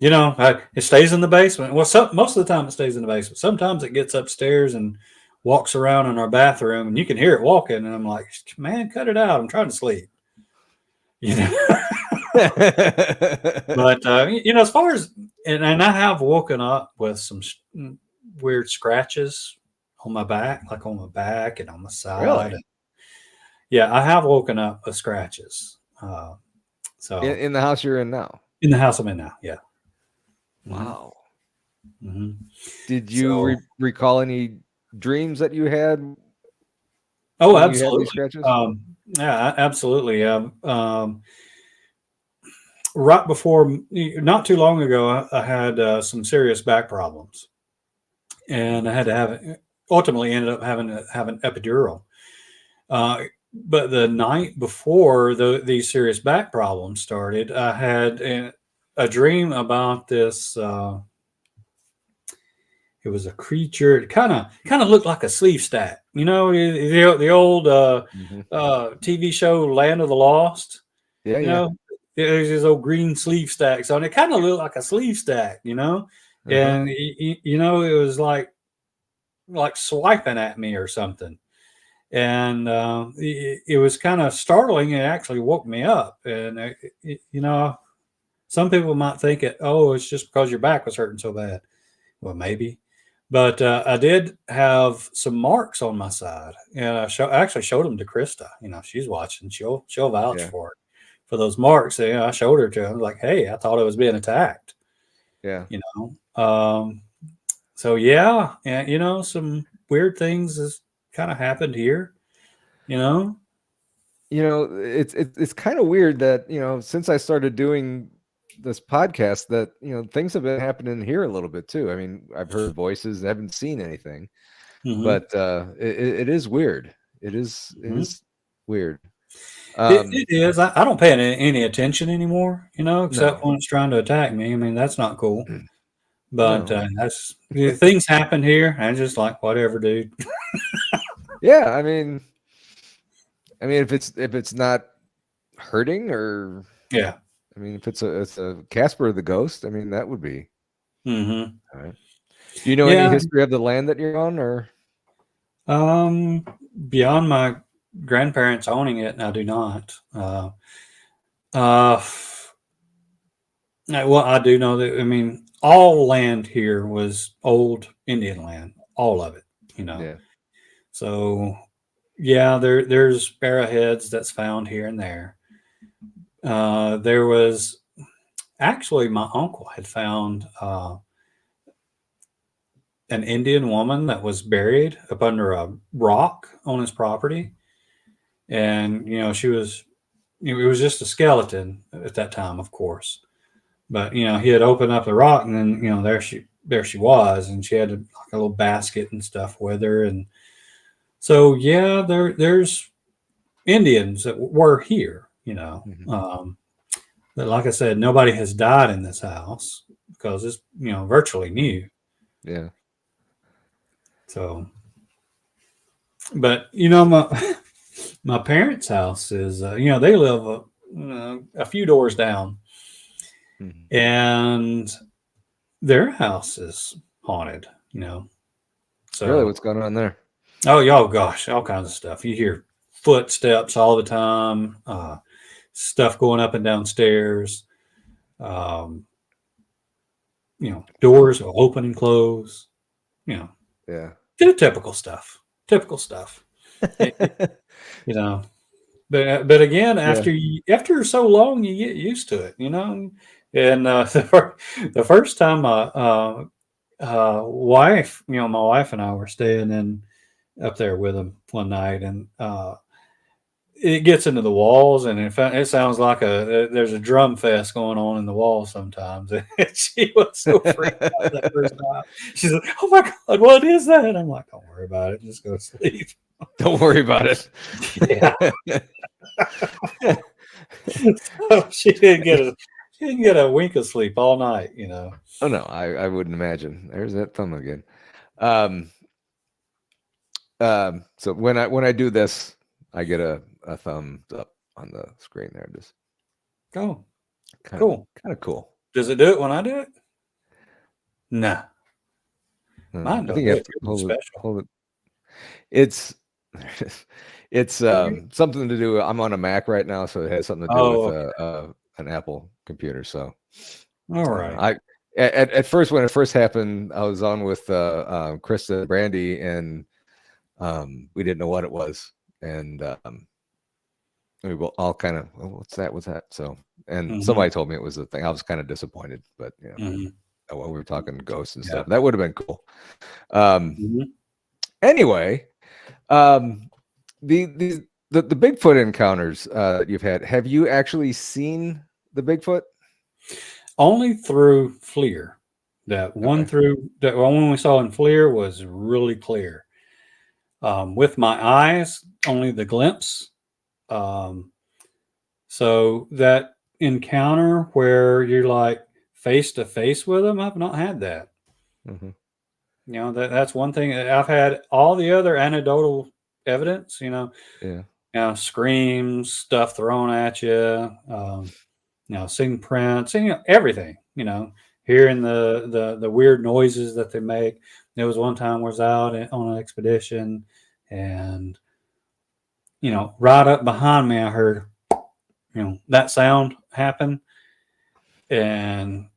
it stays in the basement. Well, most of the time it stays in the basement. Sometimes it gets upstairs and walks around in our bathroom, and you can hear it walking. And I'm like, man, cut it out. I'm trying to sleep. But as far as and I have woken up with some weird scratches on my back, like on my back and on my side. Really? Yeah, I have woken up with scratches. So In the house you're in now? in the house I'm in now, yeah. Wow. Mm-hmm. Did you recall any dreams that you had? Oh, when absolutely. You had these scratches? Yeah, absolutely. Right before, not too long ago, I had some serious back problems, and I had to ultimately ended up having to have an epidural. But the night before these serious back problems started, I had a dream about this. It was a creature. It kind of looked like a sleeve stack. The old TV show Land of the Lost. Yeah. There's these old green sleeve stacks on it. Kind of looked like a sleeve stack, and it was like swiping at me or something. And it was kind of startling. It actually woke me up. And some people might think it's just because your back was hurting so bad. Well, maybe, but I did have some marks on my side, and I actually showed them to Krista. She's watching. She'll vouch for those marks. I showed her to. I was like, hey, I thought I was being attacked. Yeah. So yeah, and some weird things has kind of happened here. It's kind of weird that since I started doing this podcast that things have been happening here a little bit too. I mean, I've heard voices, haven't seen anything, but it is weird. It is weird. It is. I don't pay any attention anymore, except when it's trying to attack me. I mean, that's not cool. But that's things happen here. I'm just like, whatever, dude. Yeah, I mean, if it's not hurting or I mean, if it's a Casper the Ghost, I mean, that would be. Mm-hmm. All right. Do you know any history of the land that you're on, or? Beyond my grandparents owning it, I do not. Well, I do know that. I mean, all land here was old Indian land, all of it. Yeah. So, yeah, there's arrowheads that's found here and there. There was actually my uncle had found an Indian woman that was buried up under a rock on his property, and she was. It was just a skeleton at that time, of course, but he had opened up the rock, and then there she was, and she had like a little basket and stuff with her, and so yeah, there's Indians that were here. But like I said, nobody has died in this house because it's virtually new. Yeah. So, but my parents' house is they live a few doors down, and their house is haunted. So Really, what's going on there? Oh, gosh, all kinds of stuff. You hear footsteps all the time. Stuff going up and down stairs. Doors will open and close. Yeah. Typical stuff. But again, after so long, you get used to it. And the first time my wife and I were staying in up there with him one night, and it gets into the walls, and it sounds like there's a drum fest going on in the walls sometimes. And she was so freaked out that first time. She's like, "Oh my God, what is that?" I'm like, "Don't worry about it. Just go to sleep." Don't worry about it. Yeah. So she didn't get a wink of sleep all night, you know. Oh no, I wouldn't imagine. There's that thumb again. Um, so when I do this, I get a thumbs up on the screen there. Just Oh, kind of cool. kind of cool. Does it do it when I do it? Nah. Mine I don't think do you have it. to Yours is special. hold it. It's it's Okay. something to do. I'm on a Mac right now, so it has something to do Oh, with okay. an Apple computer. So All right. I at first when it first happened, I was on with Krista and Brandy, and we didn't know what it was, and we were all kind of, oh, what's that? What's that? So, and Mm-hmm. somebody told me it was the thing. I was kind of disappointed, but you know, Mm-hmm. when we were talking ghosts and Yeah. stuff, that would have been cool. Um, Mm-hmm. Anyway, um, the Bigfoot encounters you've had. Have you actually seen the Bigfoot? Only through FLIR. That one Okay. we saw in FLIR was really clear. With my eyes, only the glimpse. Um, so that encounter where you're like face to face with them, I've not had that. Mm-hmm. You know, that's one thing. I've had all the other anecdotal evidence, Yeah. screams, stuff thrown at you, seeing prints, and, everything, hearing the weird noises that they make. There was one time I was out on an expedition, and, right up behind me, I heard, that sound happen, and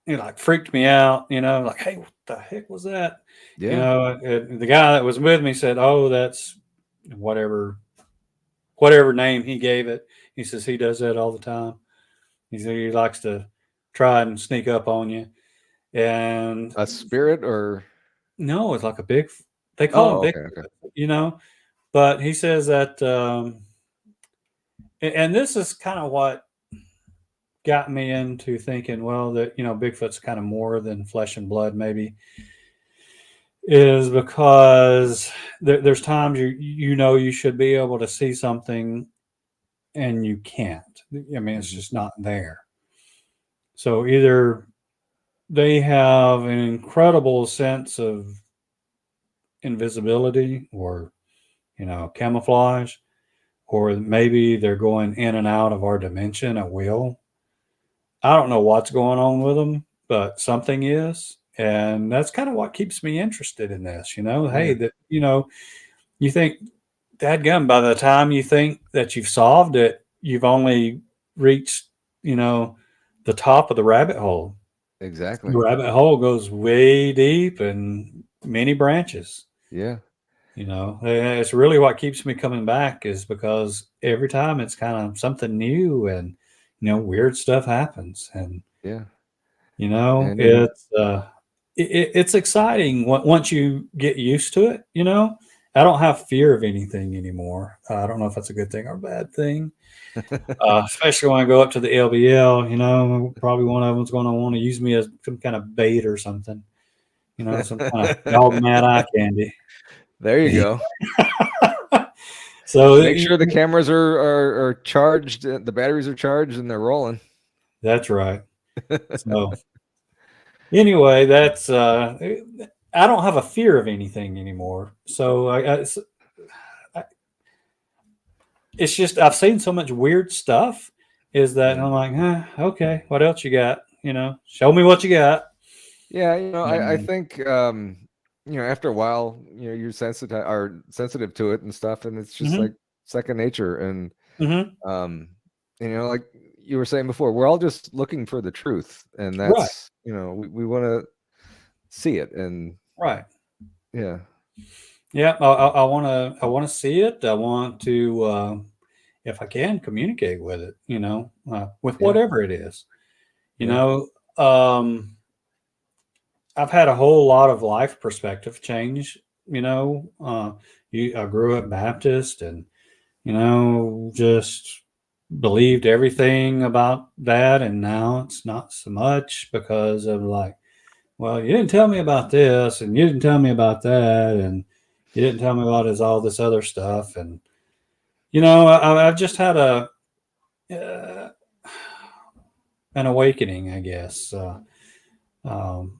it like freaked me out, like, hey, what the heck was that? Yeah. The guy that was with me said, oh, that's whatever name he gave it. He says he does that all the time. He said he likes to try and sneak up on you. And A spirit or? no, it's like they call him Oh, big, okay. Okay. but he says that, and this is kind of what got me into thinking, well, that, Bigfoot's kind of more than flesh and blood, maybe, is because there's times you should be able to see something and you can't. I mean, it's Mm-hmm. just not there. So either they have an incredible sense of invisibility or, camouflage, or maybe they're going in and out of our dimension at will. I don't know what's going on with them, but something is. And that's kind of what keeps me interested in this, hey, Yeah. that, you think, dadgum, by the time you think that you've solved it, you've only reached, the top of the rabbit hole. The Exactly. rabbit hole goes way deep and many branches. Yeah. It's really what keeps me coming back, is because every time it's kind of something new, and, weird stuff happens. And, Yeah. And it's exciting once you get used to it. I don't have fear of anything anymore. I don't know if that's a good thing or a bad thing. Especially when I go up to the LBL, probably one of them's going to want to use me as some kind of bait or something, some kind of dog mad eye candy. there you go. So Make sure the cameras are charged, the batteries are charged, and they're rolling. that's right. So anyway, that's I don't have a fear of anything anymore. So it's just I've seen so much weird stuff. Is that Yeah. I'm like, okay, what else you got? Show me what you got. Yeah, I And, think after a while, you're sensitive to it and stuff, and it's just mhm, like second nature. And mhm. um, like you were saying before, we're all just looking for the truth, and Right, that's we want to see it, and right. yeah, Yeah, I want to see it. I want to, if I can, communicate with it. With yeah, whatever it is. You yeah, know, um, I've had a whole lot of life perspective change. I grew up Baptist, and just believed everything about that, and now it's not so much, because of, like, well, you didn't tell me about this, and you didn't tell me about that, and He didn't tell me about all this other stuff. And, I've just had uh, an awakening, I guess. Um,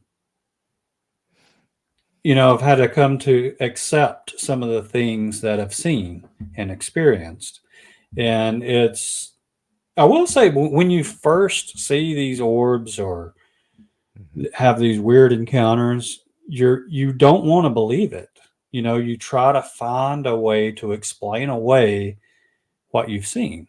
I've had to come to accept some of the things that I've seen and experienced. And I will say, when you first see these orbs or have these weird encounters, you don't want to believe it. You try to find a way to explain away what you've seen,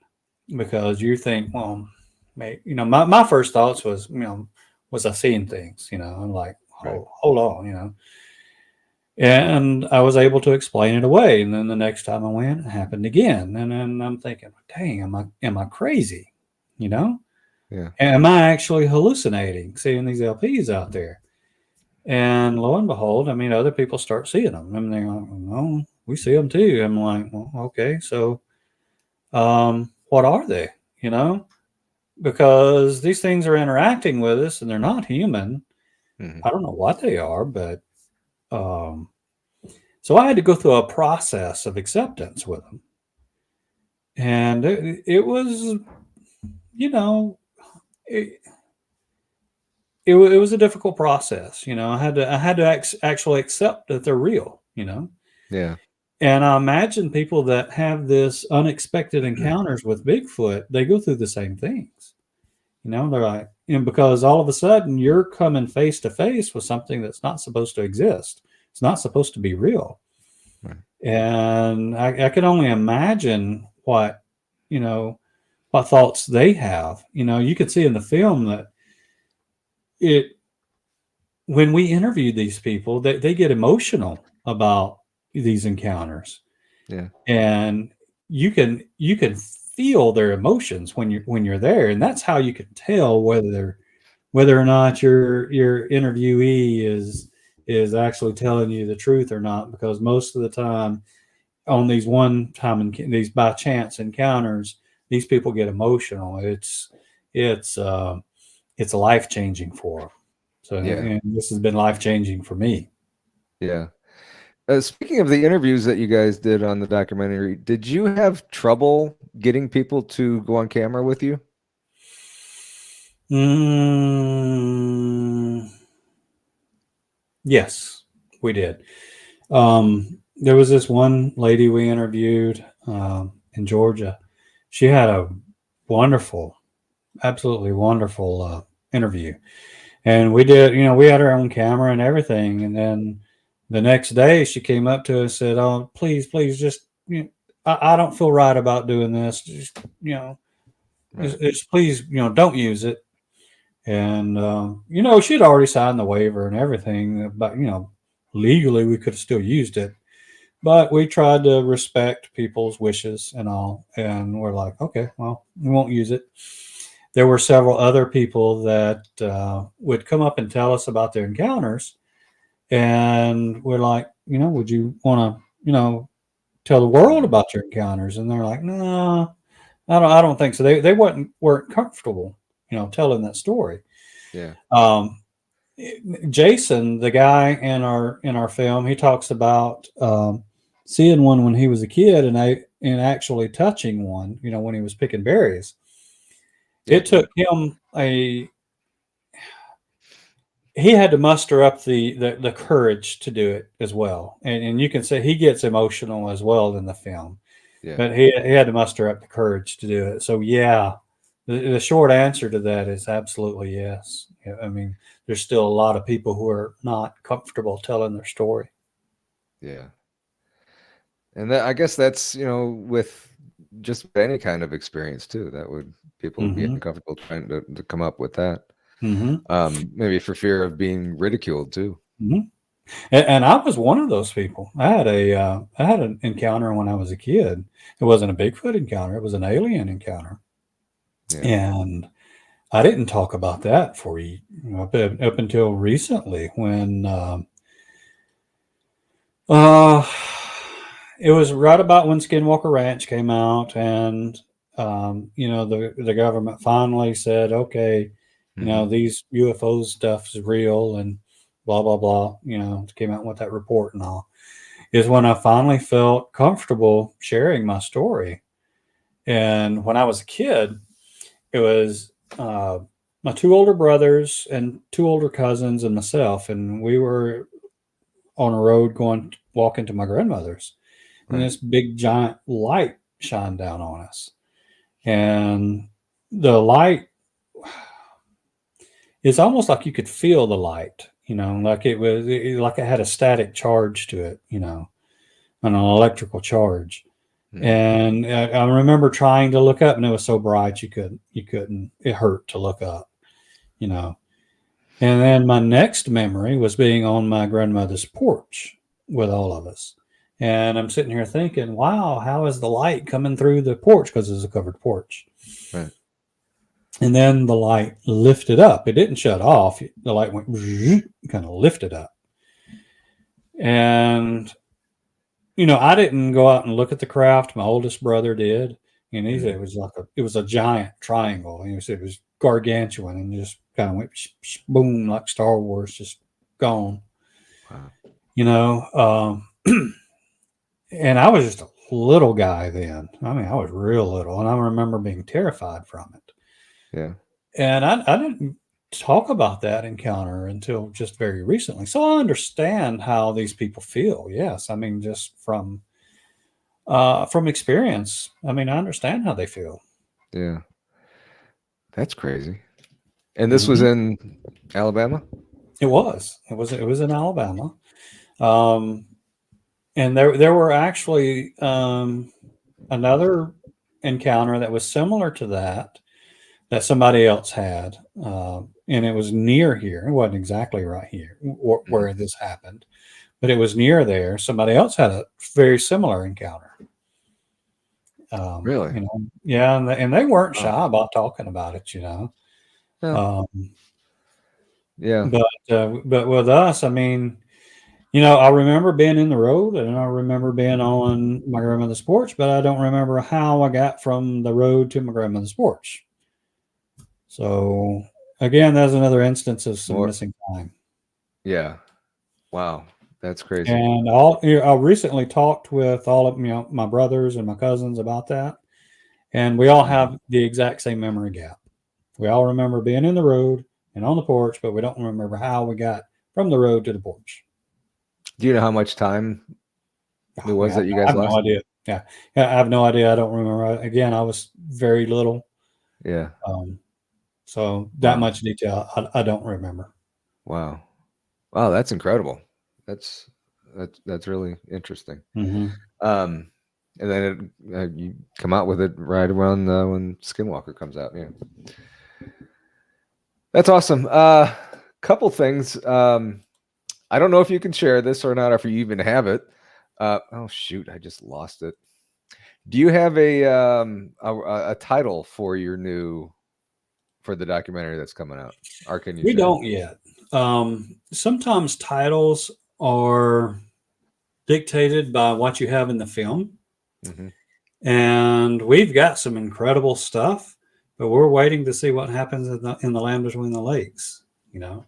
because you think, well, my first thoughts was I seeing things, I'm like, Right. hold on, and I was able to explain it away. And then the next time I went, it happened again. And then I'm thinking, dang, am I crazy? Yeah. Am I actually hallucinating seeing these LPs out there? And lo and behold, other people start seeing them. And they're like, no, we see them too. I'm like, well, okay, so what are they? Because these things are interacting with us and they're not human. Hmm. I don't know what they are, but um, so I had to go through a process of acceptance with them. And it was, it, it was a difficult process. I had to actually accept that they're real. Yeah. And I imagine people that have this unexpected encounters with Bigfoot, they go through the same things. They're like, because all of a sudden you're coming face to face with something that's not supposed to exist. It's not supposed to be real. Right. And I can only imagine you know, what thoughts they have. You could see in the film that it, when we interviewed these people, they get emotional about these encounters. Yeah. And you can feel their emotions when you're there. And that's how you can tell whether or not your interviewee is actually telling you the truth or not, because most of the time on these these by chance encounters, these people get emotional. It's life changing for them. So, Yeah. and this has been life changing for me. Yeah. Speaking of the interviews that you guys did on the documentary, did you have trouble getting people to go on camera with you? Mm, yes, we did. There was this one lady we interviewed in Georgia. She had a wonderful, absolutely wonderful interview. And we did, we had our own camera and everything. And then the next day she came up to us and said, oh, please, just, I don't feel right about doing this. Just, Right. please, don't use it. And, she'd already signed the waiver and everything, but, legally we could have still used it. But we tried to respect people's wishes and all. And we're like, okay, well, we won't use it. There were several other people that would come up and tell us about their encounters. And we're like, would you want to, tell the world Mhm. about your encounters? And they're like, no, I don't think so. They weren't comfortable, telling that story. Yeah. Um, Jason, the guy in our film, he talks about seeing one when he was a kid and actually touching one, when he was picking berries. Yeah. It took him he had to muster up the courage to do it as well. And you can say he gets emotional as well in the film, Yeah. but he had to muster up the courage to do it. So yeah, the short answer to that is absolutely yes. Yeah, there's still a lot of people who are not comfortable telling their story. Yeah. And that, I guess that's, with just any kind of experience too, that would people would be Hmm. uncomfortable trying to come up with that. Hmm. Maybe for fear of being ridiculed too. Hmm. And I was one of those people. I had an encounter when I was a kid. It wasn't a Bigfoot encounter. It was an alien encounter. Yeah. And I didn't talk about that for up until recently when uh, it was right about when Skinwalker Ranch came out, and the government finally said, okay, Hmm. these UFO stuff is real, and blah blah blah. Came out with that report and all. is when I finally felt comfortable sharing my story. And when I was a kid, it was my two older brothers and two older cousins and myself, and we were on a road going walking to my grandmother's, and Right. this big giant light shined down on us, and the light, it's almost like you could feel the light, like like it had a static charge to it, an electrical charge. Hmm. And I remember trying to look up, and it was so bright you couldn't. It hurt to look up, you know. And then my next memory was being on my grandmother's porch with all of us. And I'm sitting here thinking, wow, how is the light coming through the porch? Because it's a covered porch. Right. And then the light lifted up. It didn't shut off. The light went kind of lifted up. And, I didn't go out and look at the craft. My oldest brother did. And he said it was a giant triangle. And he said it was gargantuan and just kind of went boom, like Star Wars, just gone. Wow. And I was just a little guy then. I mean, I was real little, and I remember being terrified from it. Yeah. And I didn't talk about that encounter until just very recently. So I understand how these people feel. Yes, I mean, just from experience. I mean, I understand how they feel. Yeah. That's crazy. And this was Hmm. in Alabama? It was. It was in Alabama. Um, and there were actually another encounter that was similar to that somebody else had, and it was near here. It wasn't exactly right here where this happened, but it was near there. Somebody else had a very similar encounter. Really? Yeah, and they weren't Oh. shy about talking about it. Yeah. Um, Yeah. but with us, I mean, I remember being in the road, and I remember being on my grandmother's porch, but I don't remember how I got from the road to my grandmother's porch. So again, that's another instance of some More. missing time. Yeah. Wow. That's crazy. And I recently talked with all of my brothers and my cousins about that, and we all Mhm. have the exact same memory gap. We all remember being in the road and on the porch, but we don't remember how we got from the road to the porch. Do you know how much time it Oh, was man, that you I guys have no lost? idea. Yeah, I have no idea. I don't remember. Again, I was very little, Yeah. um, so that Wow. much detail I don't remember. Wow. Wow. That's incredible. That's that's really interesting. Hmm. Um, and then you come out with it right around when Skinwalker comes out. Yeah. That's awesome. Couple things. I don't know if you can share this or not, or if you even have it. Oh shoot, I just lost it. Do you have a title for for the documentary that's coming out, or can you We share? don't yet. Sometimes titles are dictated by what you have in the film, Hmm. and we've got some incredible stuff, but we're waiting to see what happens in the land between the lakes. You know,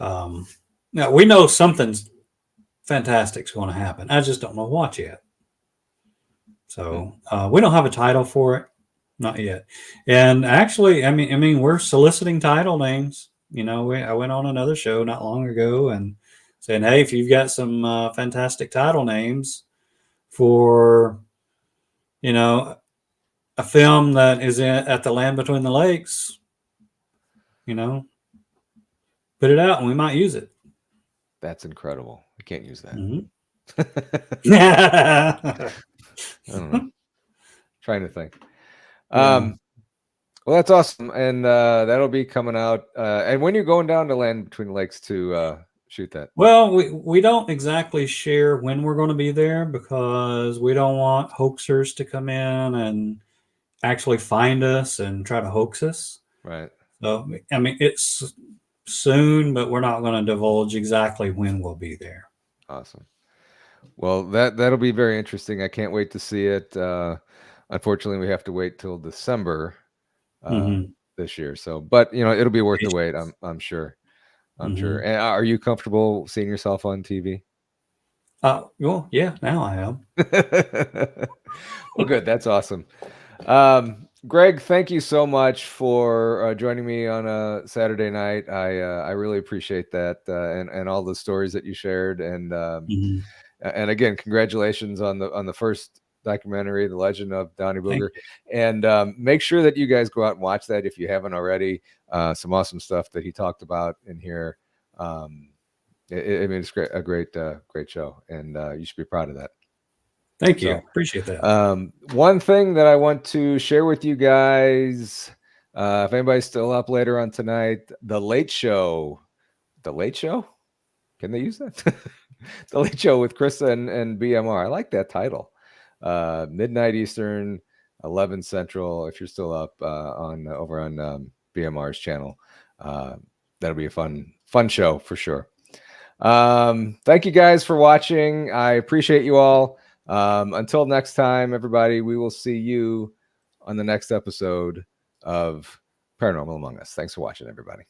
now we know something's fantastic's going to happen. I just don't know what yet. So we don't have a title for it, not yet. And actually, I mean, we're soliciting title names. I went on another show not long ago and saying, "Hey, if you've got some fantastic title names for, you know, a film that is at the land between the lakes, you know, put it out and we might use it." That's incredible. I can't use that. Hmm. I Yeah. don't know. Trying to think. Well, that's awesome, and that'll be coming out. And when you're going down to Land Between the Lakes to shoot that? Well, we don't exactly share when we're going to be there because we don't want hoaxers to come in and actually find us and try to hoax us. Right. So, I mean, it's soon, but we're not going to divulge exactly when we'll be there. Awesome. Well, that'll be very interesting. I can't wait to see it. Unfortunately, we have to wait till December uh, Hmm. this year. So, but it'll be worth the wait. I'm sure. I'm sure. Hmm. And are you comfortable seeing yourself on TV? Well, yeah, now I am. Well, good. That's awesome. Greg, thank you so much for joining me on a Saturday night. I really appreciate that, and all the stories that you shared. Mhm. And again, congratulations on the first documentary, The Legend of Downey Thank Booger. you. And make sure that you guys go out and watch that if you haven't already. Some awesome stuff that he talked about in here. I mean, it's great show, and you should be proud of that. Thank you. So, Appreciate that. one thing that I want to share with you guys, if anybody's still up later on tonight, The Late Show. The Late Show? Can they use that? The Late Show with Krista and BMR. I like that title. Midnight Eastern, 11 Central. If you're still up on over on BMR's channel, that'll be a fun show for sure. Thank you guys for watching. I appreciate you all. Until next time, everybody, we will see you on the next episode of Paranormal Among Us. Thanks for watching, everybody.